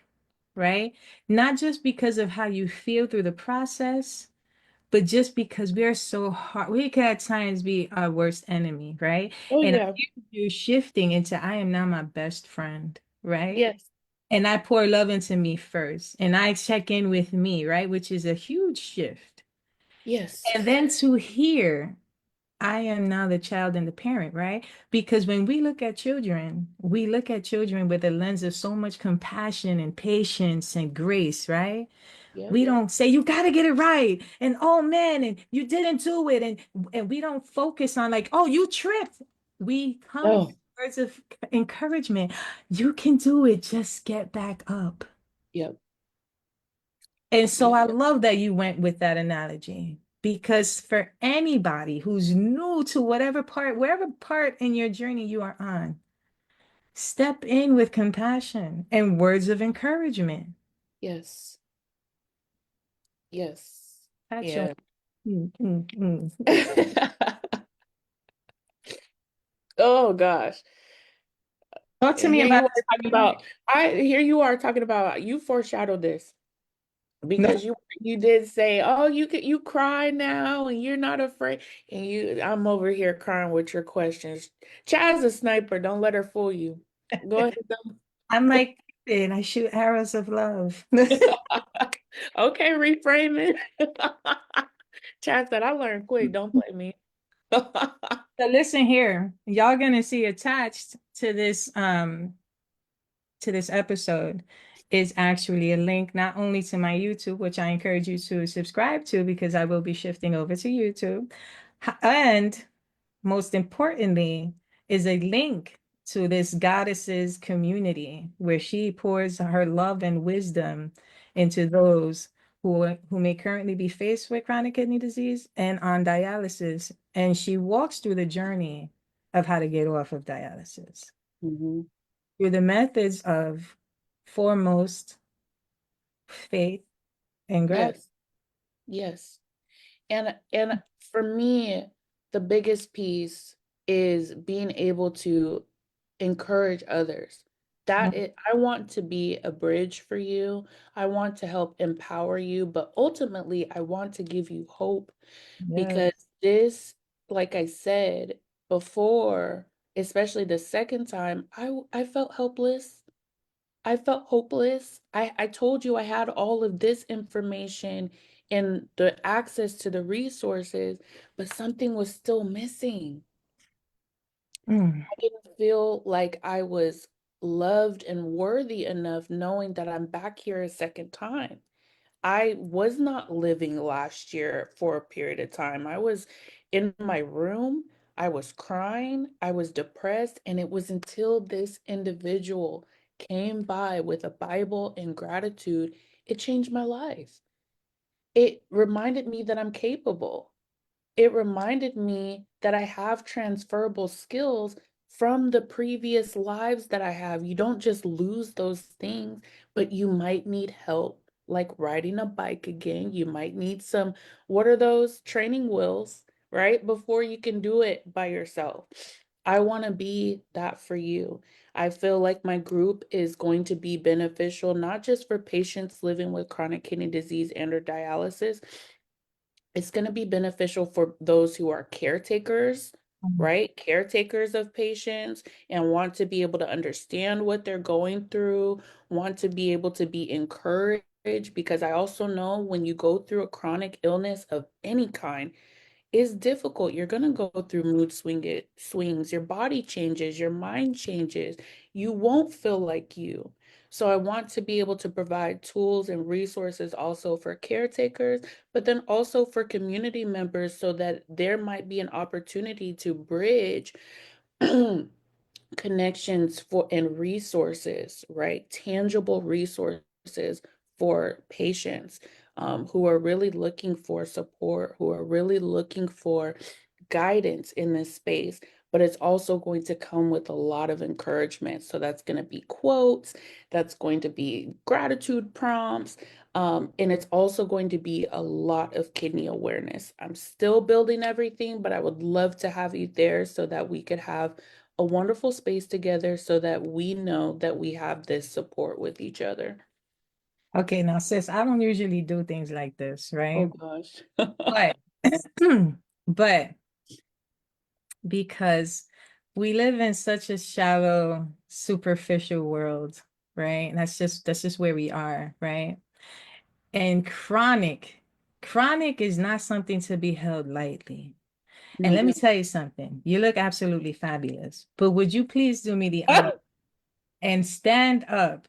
right? Not just because of how you feel through the process, but just because we're so hard, we can at times be our worst enemy, right? Oh And I yeah. hear you shifting into I am now my best friend, right? Yes. And I pour love into me first, and I check in with me, right? Which is a huge shift. Yes. And then to hear I am now the child and the parent, right? Because when we look at children with a lens of so much compassion and patience and grace, right? Yep. We don't say you got to get it right and oh man and you didn't do it and we don't focus on like oh you tripped. We come with Oh, words of encouragement. You can do it. Just get back up. yep. And so Yep. I love that you went with that analogy because for anybody who's new to wherever part in your journey you are on, step in with compassion and words of encouragement. Yes. Yes. That's your Yeah. Woo. Oh gosh. Talk to And me here about you a are talking time. about I here you are talking about you foreshadowed this No, because you did say, "Oh, you cry now and you're not afraid." And I'm over here crying with your questions. Chad's a sniper, don't let her fool you. Go ahead. I'm like, and I shoot arrows of love. Okay, reframe it. Chad said, "I learned quick, don't play me." So listen here, y'all gonna see attached to this episode is actually a link not only to my YouTube, which I encourage you to subscribe to because I will be shifting over to YouTube, and most importantly, is a link to this goddess's community where she pours her love and wisdom into those who may currently be faced with chronic kidney disease and on dialysis, and she walks through the journey of how to get off of dialysis Hmm. through the methods of foremost faith and gratitude. Yes, yes. And for me, the biggest piece is being able to encourage others. I want to be a bridge for you. I want to help empower you, but ultimately I want to give you hope because Yes. this, like I said before, especially the second time, I felt helpless. I felt hopeless. I told you I had all of this information and the access to the resources, but something was still missing. Mm. I didn't feel like I was loved and worthy enough knowing that I'm back here a second time. I was not living last year for a period of time. I was in my room, I was crying, I was depressed, and it was until this individual came by with a Bible and gratitude, it changed my life. It reminded me that I'm capable. It reminded me that I have transferable skills from the previous lives that I have. You don't just lose those things, but you might need help, like riding a bike again. You might need some, what are those? Training wheels, right? Before you can do it by yourself. I want to be that for you. I feel like my group is going to be beneficial, not just for patients living with chronic kidney disease and or dialysis, it's going to be beneficial for those who are caretakers, right? Caretakers of patients and want to be able to understand what they're going through, want to be able to be encouraged. Because I also know when you go through a chronic illness of any kind, is difficult. You're going to go through swings. Your body changes, your mind changes. You won't feel like you. So I want to be able to provide tools and resources also for caretakers, but then also for community members so that there might be an opportunity to bridge connections for and resources, right? Tangible resources for patients who are really looking for support, who are really looking for guidance in this space, but it's also going to come with a lot of encouragement. So that's going to be quotes, that's going to be gratitude prompts, and it's also going to be a lot of kidney awareness. I'm still building everything, but I would love to have you there so that we could have a wonderful space together so that we know that we have this support with each other. Okay, now sis, I don't usually do things like this, Oh right? gosh. But but because we live in such a shallow, superficial world, right? And that's just where we are, right? And chronic is not something to be held lightly. And let me No. tell you something. You look absolutely fabulous. But would you please do me the honor and stand up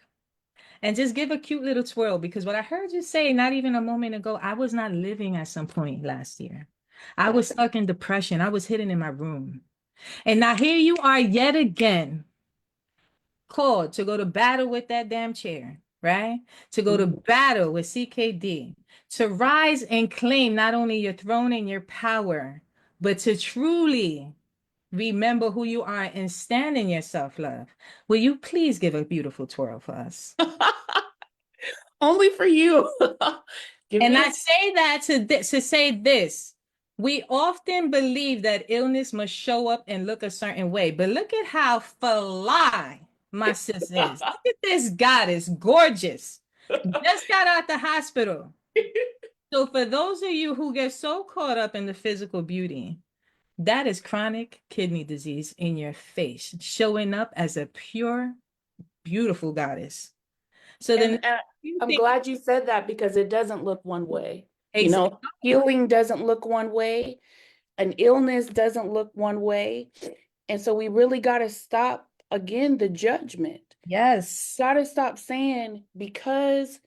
and just give a cute little twirl? Because what I heard you say not even a moment ago, I was not living at some point last year. I was stuck in depression. I was hidden in my room. And now here you are yet again, called to go to battle with that damn chair, right? To go to Mhm. battle with CKD, to rise and claim not only your throne and your power, but to truly remember who you are and stand in your self-love. Will you please give a beautiful twirl for us? Only for you. Give And me I a say that to say this. We often believe that illness must show up and look a certain way, but look at how fly my sis is. Look at this goddess, gorgeous. Just got out the hospital. So for those of you who get so caught up in the physical beauty, that is chronic kidney disease in your face, showing up as a pure, beautiful goddess. So then and you I'm think glad you said that because it doesn't look one way. You exactly. know, healing doesn't look one way, an illness doesn't look one way. And so we really got to stop again the judgment. Yes. Got to stop saying because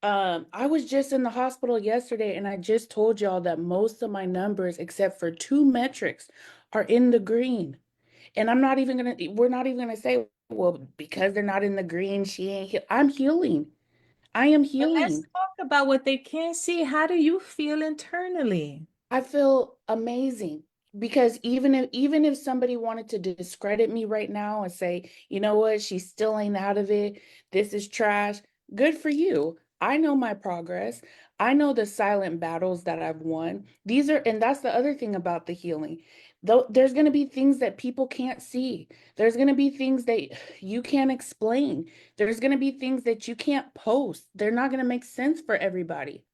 I was just in the hospital yesterday and I just told y'all that most of my numbers, except for two metrics, are in the green. And we're not even gonna say, well, because they're not in the green, she ain't I'm healing. I am But let's healing. about what they can't see. How do you feel internally? I feel amazing because even if somebody wanted to discredit me right now and say, you know what, she still ain't out of it. This is trash. Good for you. I know my progress. I know the silent battles that I've won. These are, and that's the other thing about the healing. Though there's going to be things that people can't see. There's going to be things that you can't explain. There's going to be things that you can't post. They're not going to make sense for everybody.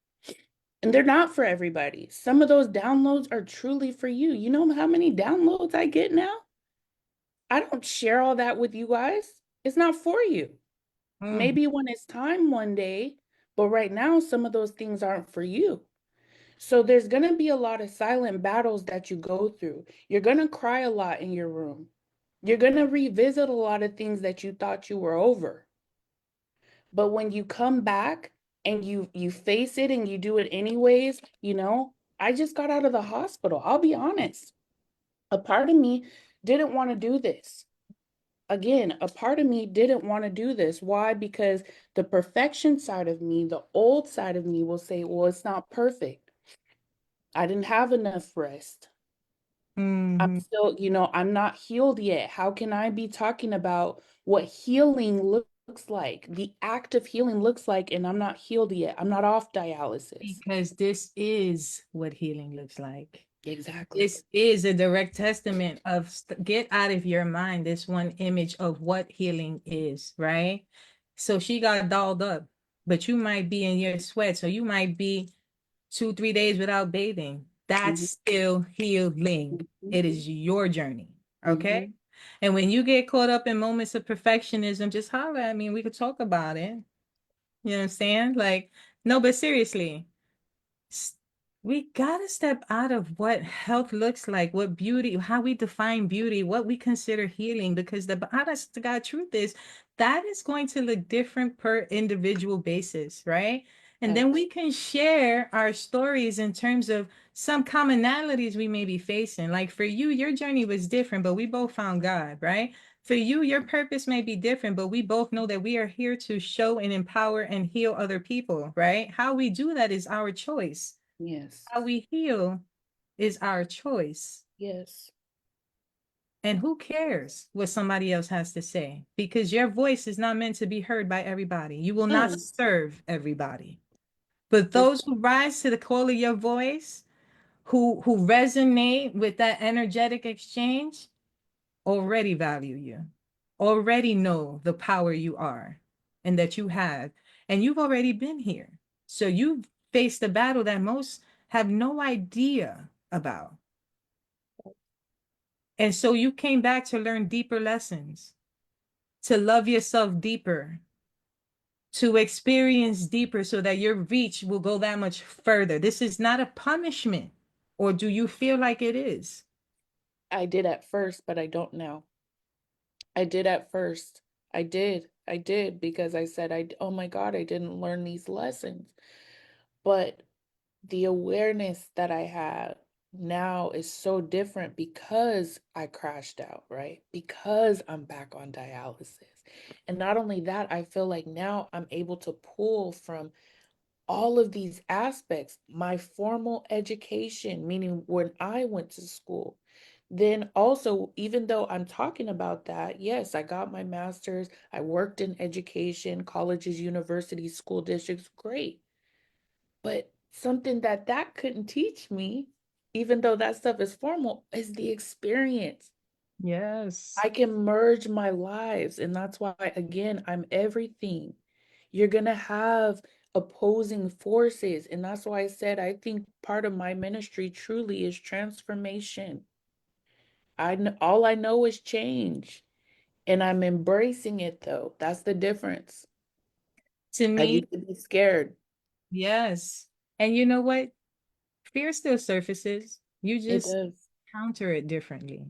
And they're not for everybody. Some of those downloads are truly for you. You know how many downloads I get now? I don't share all that with you guys. It's not for you. Mm, Maybe when it's time one day, but right now, some of those things aren't for you. So there's going to be a lot of silent battles that you go through. You're going to cry a lot in your room. You're going to revisit a lot of things that you thought you were over. But when you come back and you face it and you do it anyways, I just got out of the hospital. I'll be honest. A part of me didn't want to do this. Again, a part of me didn't want to do this. Why? Because the perfection side of me, the old side of me will say, well, it's not perfect. I didn't have enough rest. I'm mhm. still, I'm not healed yet. How can I be talking about what healing looks like, the act of healing looks like, and I'm not healed yet? I'm not off dialysis. Because this is what healing looks like. Exactly. This is a direct testament of get out of your mind this one image of what healing is, right? So she got dolled up, but you might be in your sweat. So you might be 2, 3 days without bathing. That's Hmm. still healing. Hmm. It is your journey. Okay. Hmm. And when you get caught up in moments of perfectionism, just holler at me and we could talk about it. You know what I'm saying? Like, no, but seriously, s- we gotta step out of what health looks like, what beauty, how we define beauty, what we consider healing, because the honest to God truth is that is going to look different per individual basis, right? And then Facts. we can share our stories in terms of some commonalities we may be facing. Like for you, your journey was different, but we both found God, right? For you, your purpose may be different, but we both know that we are here to show and empower and heal other people, right? How we do that is our choice. Yes. How we heal is our choice. Yes. And who cares what somebody else has to say? Because your voice is not meant to be heard by everybody. You will not Mm. serve everybody. But This, those who rise to the call of your voice, who resonate with that energetic exchange, already value you, already know the power you are and that you have, and you've already been here. So you've faced a battle that most have no idea about. And so you came back to learn deeper lessons, to love yourself deeper, to experience deeper so that your reach will go that much further. This is not a punishment, or do you feel like it is? I did at first, but I don't now. I did at first. I did. I did because I said, oh my God, I didn't learn these lessons. But the awareness that I have now is so different because I crashed out, right? Because I'm back on dialysis. And not only that, I feel like now I'm able to pull from all of these aspects, my formal education, meaning when I went to school. Then also, even though I'm talking about that, yes, I got my master's, I worked in education, colleges, universities, school districts, great. But something that couldn't teach me, even though that stuff is formal, is the experience. Yes. I can merge my lives. And that's why, again, I'm everything. You're going to have opposing forces. And that's why I said, I think part of my ministry truly is transformation. All I know is change. And I'm embracing it, though. That's the difference. To I me, used to be scared. yes. And you know what? Fear still surfaces. You It just does. counter it differently.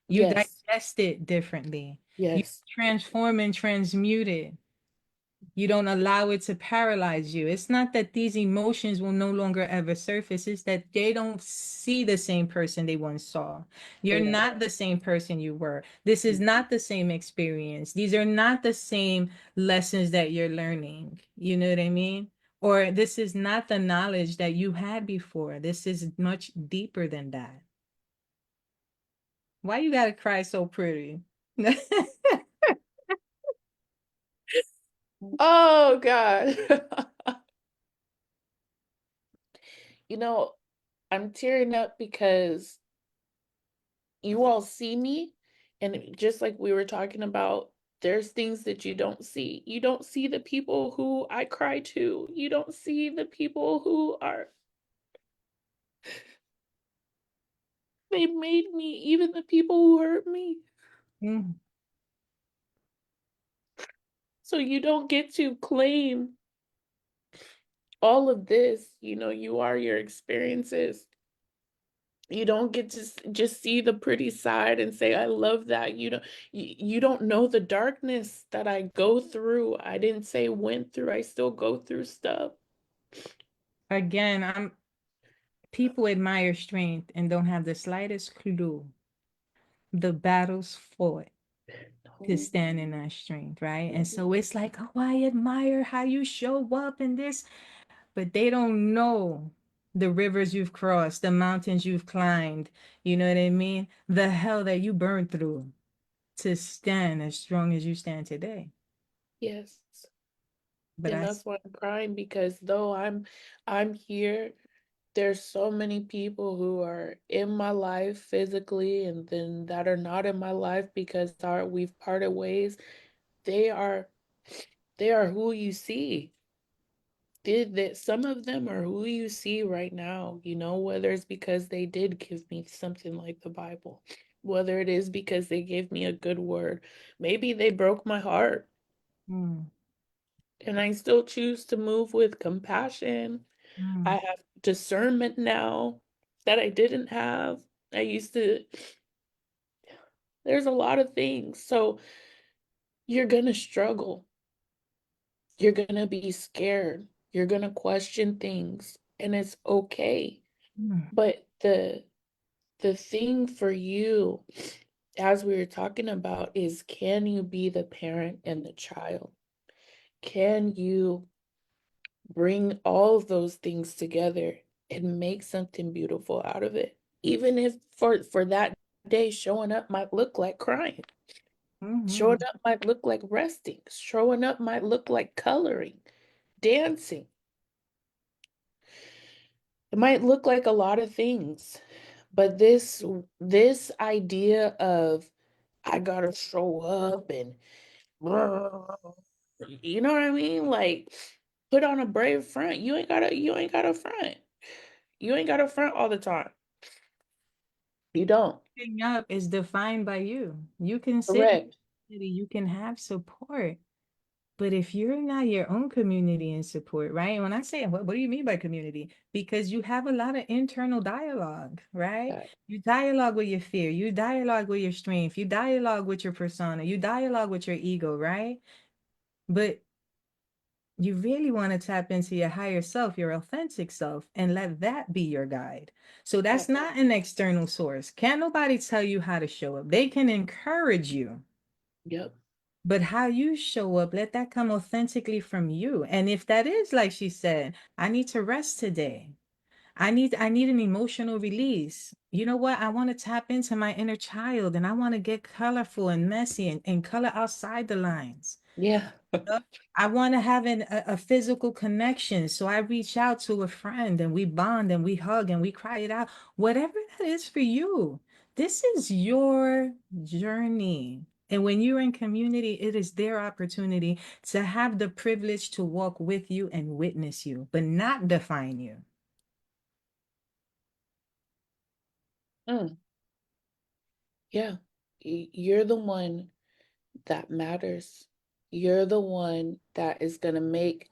You Yes. digest it differently. You Yes. transform and transmute it. You don't allow it to paralyze you. It's not that these emotions will no longer ever surface, it's that they don't see the same person they once saw. You're They don't. not the same person you were. This is not the same experience. These are not the same lessons that you're learning. You know what I mean? Or this is not the knowledge that you had before. This is much deeper than that. Why you gotta cry so pretty? Oh God. You know, I'm tearing up because you all see me, and just like we were talking about, there's things that you don't see. You don't see the people who I cry to. You don't see the people who are, they made me, even the people who hurt me. Mm, So you don't get to claim all of this. You are your experiences. You don't get to just see the pretty side and say, I love that. You don't know the darkness that I go through. I didn't say went through, I still go through stuff. again, people admire strength and don't have the slightest clue the battles fought to No. stand in that strength, right? And so it's like, oh, I admire how you show up in this, but they don't know the rivers you've crossed, the mountains you've climbed, you know what I mean? The hell that you burned through to stand as strong as you stand today. Yes. But And I, that's why I'm crying, because though I'm here, there's so many people who are in my life physically and then that are not in my life because we've parted ways. They are they are who you see. Did that Some of them are who you see right now, whether it's because they did give me something like the Bible, whether it is because they gave me a good word. Maybe they broke my heart, mm, and I still choose to move with compassion. I mm, have discernment now that I didn't have. I used to, there's a lot of things. So you're gonna struggle. You're gonna be scared. You're gonna question things, and it's okay. mm, But the thing for you, as we were talking about, is can you be the parent and the child? Can you bring all of those things together and make something beautiful out of it? Even if for that day showing up might look like crying. Showing mm, up might look like resting. Showing up might look like coloring, dancing. It might look like a lot of things. But this idea of I gotta show up and you know what I mean? Like, put on a brave front. You ain't gotta front. You ain't gotta front all the time. You don't. Showing up is defined by you. You can sit in Correct. community, you can have support, but if you're not your own community and support, right? When I say, what do you mean by community? Because you have a lot of internal dialogue, right? That- You dialogue with your fear, you dialogue with your strength, you dialogue with your persona, you dialogue with your ego, right? But you really want to tap into your higher self, your authentic self, and let that be your guide. So that's that- not an external source. Can't nobody tell you how to show up. They can encourage you, Yep. but how you show up, let that come authentically from you. And if that is like she said, I need to rest today. I need an emotional release. You know what? I want to tap into my inner child and I want to get colorful and messy and color outside the lines. Yeah. I want to have a physical connection. So I reach out to a friend and we bond and we hug and we cry it out. Whatever that is for you, this is your journey. And when you're in community, it is their opportunity to have the privilege to walk with you and witness you, but not define you. Mm, yeah. You're the one that matters. You're the one that is gonna make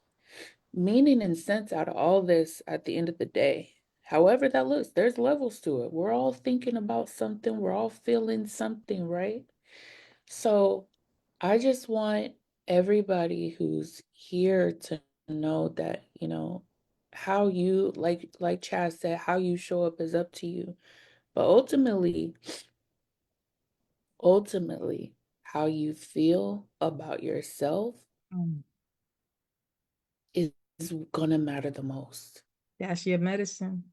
meaning and sense out of all this at the end of the day. However that looks, there's levels to it. We're all thinking about something, we're all feeling something, right? So I just want everybody who's here to know that, how you, like Chad said, how you show up is up to you. But ultimately, how you feel about yourself Mm, is gonna matter the most. That's your medicine.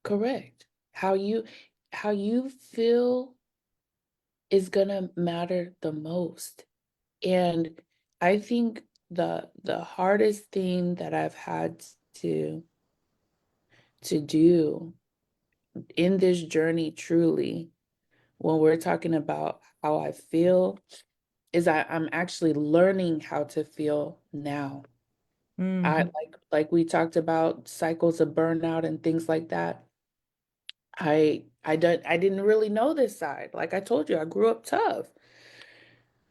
Correct. How you feel is gonna matter the most. And I think the hardest thing that I've had to do in this journey truly, when we're talking about how I feel, is I'm actually learning how to feel now. I Hmm. like we talked about cycles of burnout and things like that. I didn't really know this side. Like I told you, I grew up tough.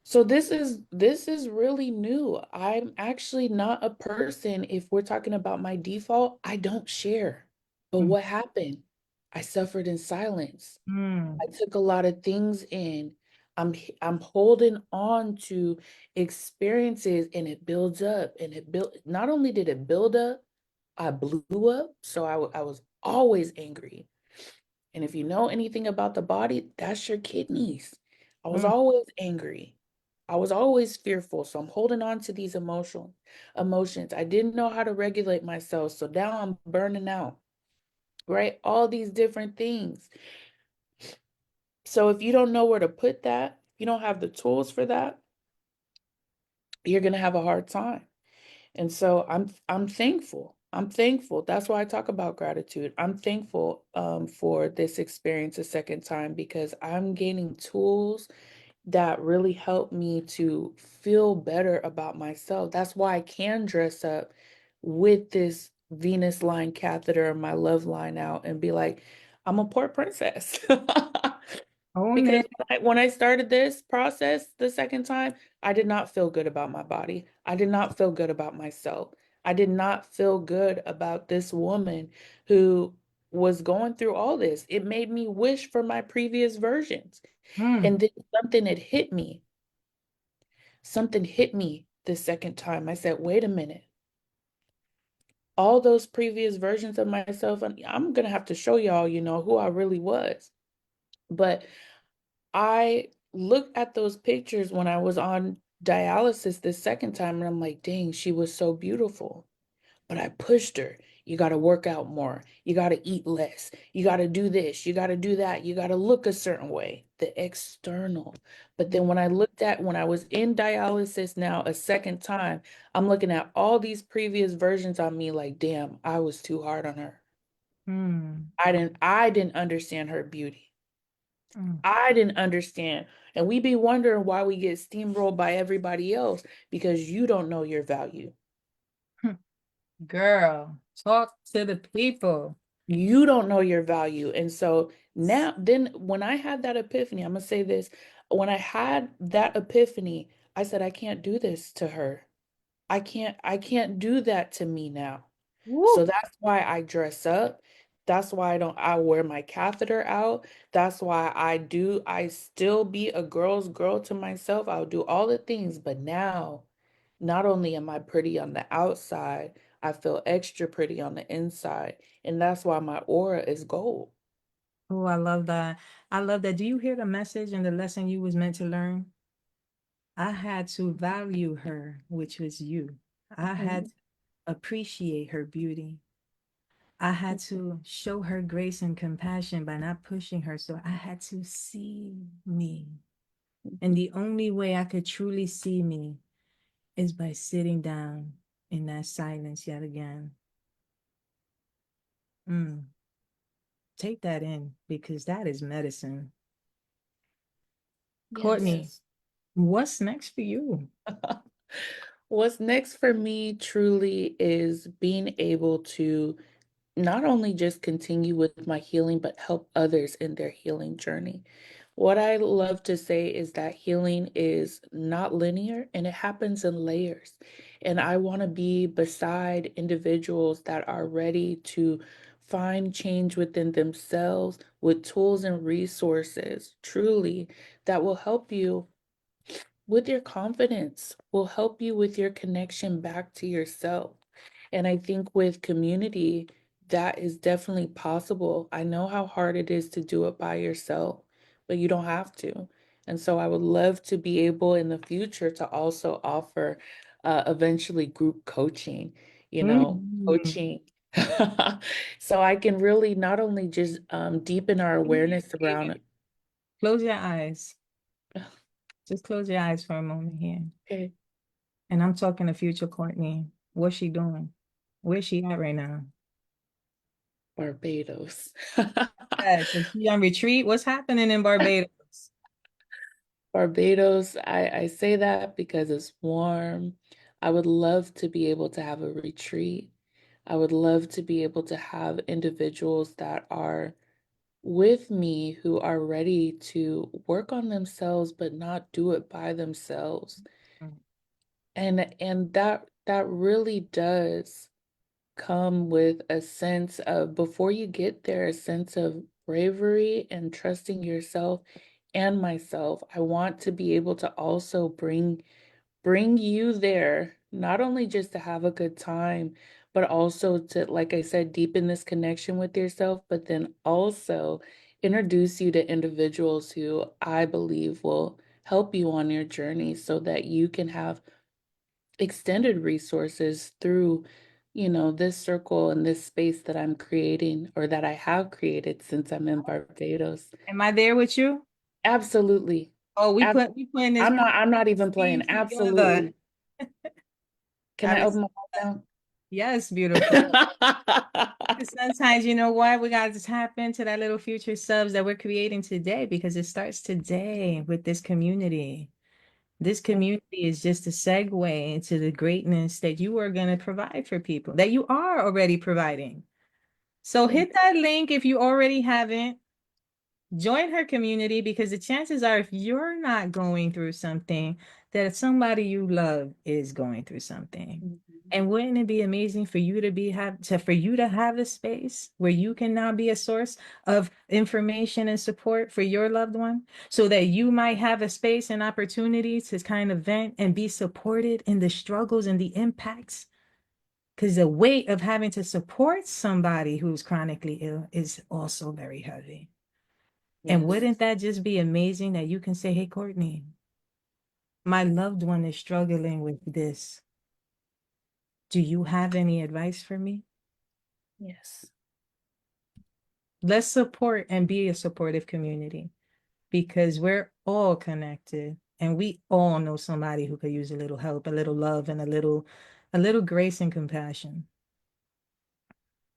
So this is really new. I'm actually not a person, if we're talking about my default, I don't share. But what happened? I suffered in silence. Hmm. I took a lot of things in. I'm holding on to experiences and it builds up and it built not only did it build up, I blew up. So I was always angry. And if you know anything about the body, that's your kidneys. I was Hmm. always angry. I was always fearful. So I'm holding on to these emotions. I didn't know how to regulate myself. So now I'm burning out, right? All these different things. So if you don't know where to put that, you don't have the tools for that, you're going to have a hard time. And so I'm thankful. I'm thankful. That's why I talk about gratitude. I'm thankful for this experience a second time because I'm gaining tools that really help me to feel better about myself. That's why I can dress up with this Venus line catheter and my love line out and be like, I'm a poor princess. Own Because it. when I started this process the second time, I did not feel good about my body. I did not feel good about myself. I did not feel good about this woman who was going through all this. It made me wish for my previous versions. Hmm. And then something had hit me. Something hit me the second time. I said, wait a minute. All those previous versions of myself, and I'm gonna have to show y'all, who I really was. But I looked at those pictures when I was on dialysis the second time, and I'm like, dang, she was so beautiful. But I pushed her. You got to work out more. You got to eat less. You got to do this. You got to do that. You got to look a certain way, the external. But then when I was in dialysis now a second time, I'm looking at all these previous versions of me like, damn, I was too hard on her. Hmm. I didn't understand her beauty. Hmm. I didn't understand. And we be wondering why we get steamrolled by everybody else because you don't know your value. Girl, talk to the people. You don't know your value. And so now, then when I had that epiphany, I'm going to say this. When I had that epiphany, I said, I can't do this to her. I can't do that to me now. So Woo. that's why I dress up. That's why I wear my catheter out. That's why I still be a girl's girl to myself. I'll do all the things, but now not only am I pretty on the outside, I feel extra pretty on the inside. And that's why my aura is gold. Oh, I love that. I love that. Do you hear the message and the lesson you was meant to learn? I had to value her, which was you. I had Mhm. to appreciate her beauty. I had to show her grace and compassion by not pushing her. So I had to see me. And the only way I could truly see me is by sitting down in that silence yet again. Mm, take that in because that is medicine. Courtney, Yes. what's next for you? What's next for me truly is being able to not only just continue with my healing, but help others in their healing journey. What I love to say is that healing is not linear and it happens in layers. And I want to be beside individuals that are ready to find change within themselves with tools and resources, truly, that will help you with your confidence, will help you with your connection back to yourself. And I think with community, that is definitely possible. I know how hard it is to do it by yourself, but you don't have to. And so I would love to be able in the future to also offer eventually group coaching. Mhm. coaching. So I can really not only just deepen our awareness around it. Close your eyes. Just close your eyes for a moment here. Okay, And I'm talking to future Courtney. What's she doing? Where's she at right now? Barbados. Yes, is she on retreat? What's happening in Barbados? Barbados, I say that because it's warm. I would love to be able to have a retreat. I would love to be able to have individuals that are with me who are ready to work on themselves but not do it by themselves. And that really does come with a sense of, before you get there, a sense of bravery and trusting yourself and myself. I want to be able to also bring you there, not only just to have a good time, but also to, like I said, deepen this connection with yourself, but then also introduce you to individuals who I believe will help you on your journey so that you can have extended resources through, this circle and this space that I'm creating, or that I have created since I'm in Barbados. Am I there with you? Absolutely. Oh, Ab- we putting this I'm not even playing. team together. Absolutely. Can I I open receive my that. mouth Yes, beautiful. now? 'Cause sometimes you know what? We got to tap into that little future subs that we're creating today because it starts today with this community. This community is just a segue into the greatness that you are going to provide for people, that you are already providing. So Thank hit that link if you already haven't. Join her community because the chances are, if you're not going through something, that somebody you love is going through something. you. And wouldn't it be amazing for you to for you to have a space where you can now be a source of information and support for your loved one, so that you might have a space and opportunity to kind of vent and be supported in the struggles and the impacts? Because the weight of having to support somebody who's chronically ill is also very heavy. And Yes. wouldn't that just be amazing that you can say, hey, Courtney, my loved one is struggling with this. Do you have any advice for me? Yes. Let's support and be a supportive community because we're all connected and we all know somebody who could use a little help, a little love, and a little grace and compassion.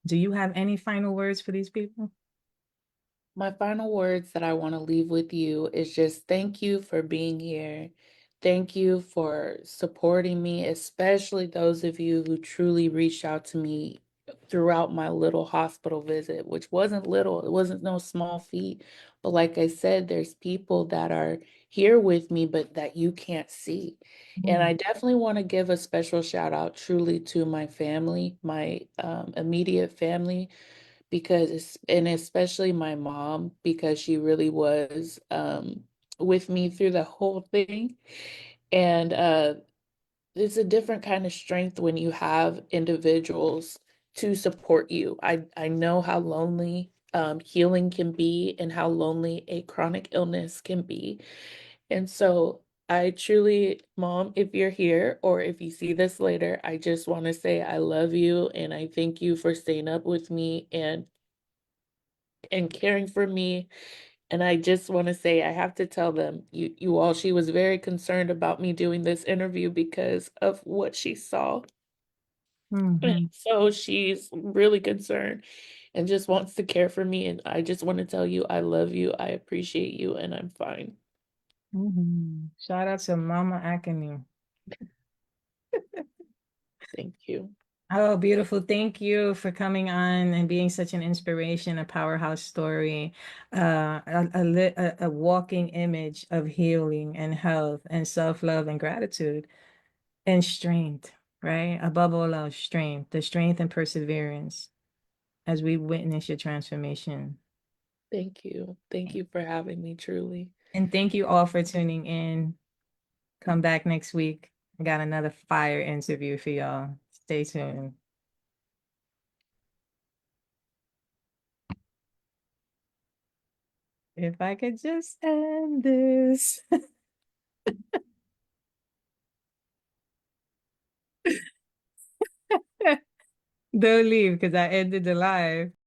Do you have any final words for these people? My final words that I want to leave with you is just thank you for being here. Thank you for supporting me, especially those of you who truly reached out to me throughout my little hospital visit, which wasn't little, it wasn't no small feat. But like I said, there's people that are here with me, but that you can't see. And Mm, I definitely want to give a special shout out truly to my family, my immediate family, and especially my mom, because she really was with me through the whole thing. And it's a different kind of strength when you have individuals to support you. I know how lonely healing can be and how lonely a chronic illness can be. And so I truly, Mom, if you're here or if you see this later, I just want to say I love you and I thank you for staying up with me and caring for me. And I just want to say, I have to tell them, you all, she was very concerned about me doing this interview because of what she saw. And mhm, so she's really concerned and just wants to care for me. And I just want to tell you, I love you, I appreciate you, and I'm fine. mhm. Shout out to Mama Akinniyi. Thank you. Oh, beautiful. Thank you for coming on and being such an inspiration, a powerhouse story, a walking image of healing and health and self-love and gratitude and strength, right? Above all else, strength, the strength and perseverance as we witness your transformation. Thank you. Thank you for having me, truly. And thank you all for tuning in. Come back next week. I got another fire interview for y'all. Stay tuned. If I could just end this. Don't leave because I ended the live.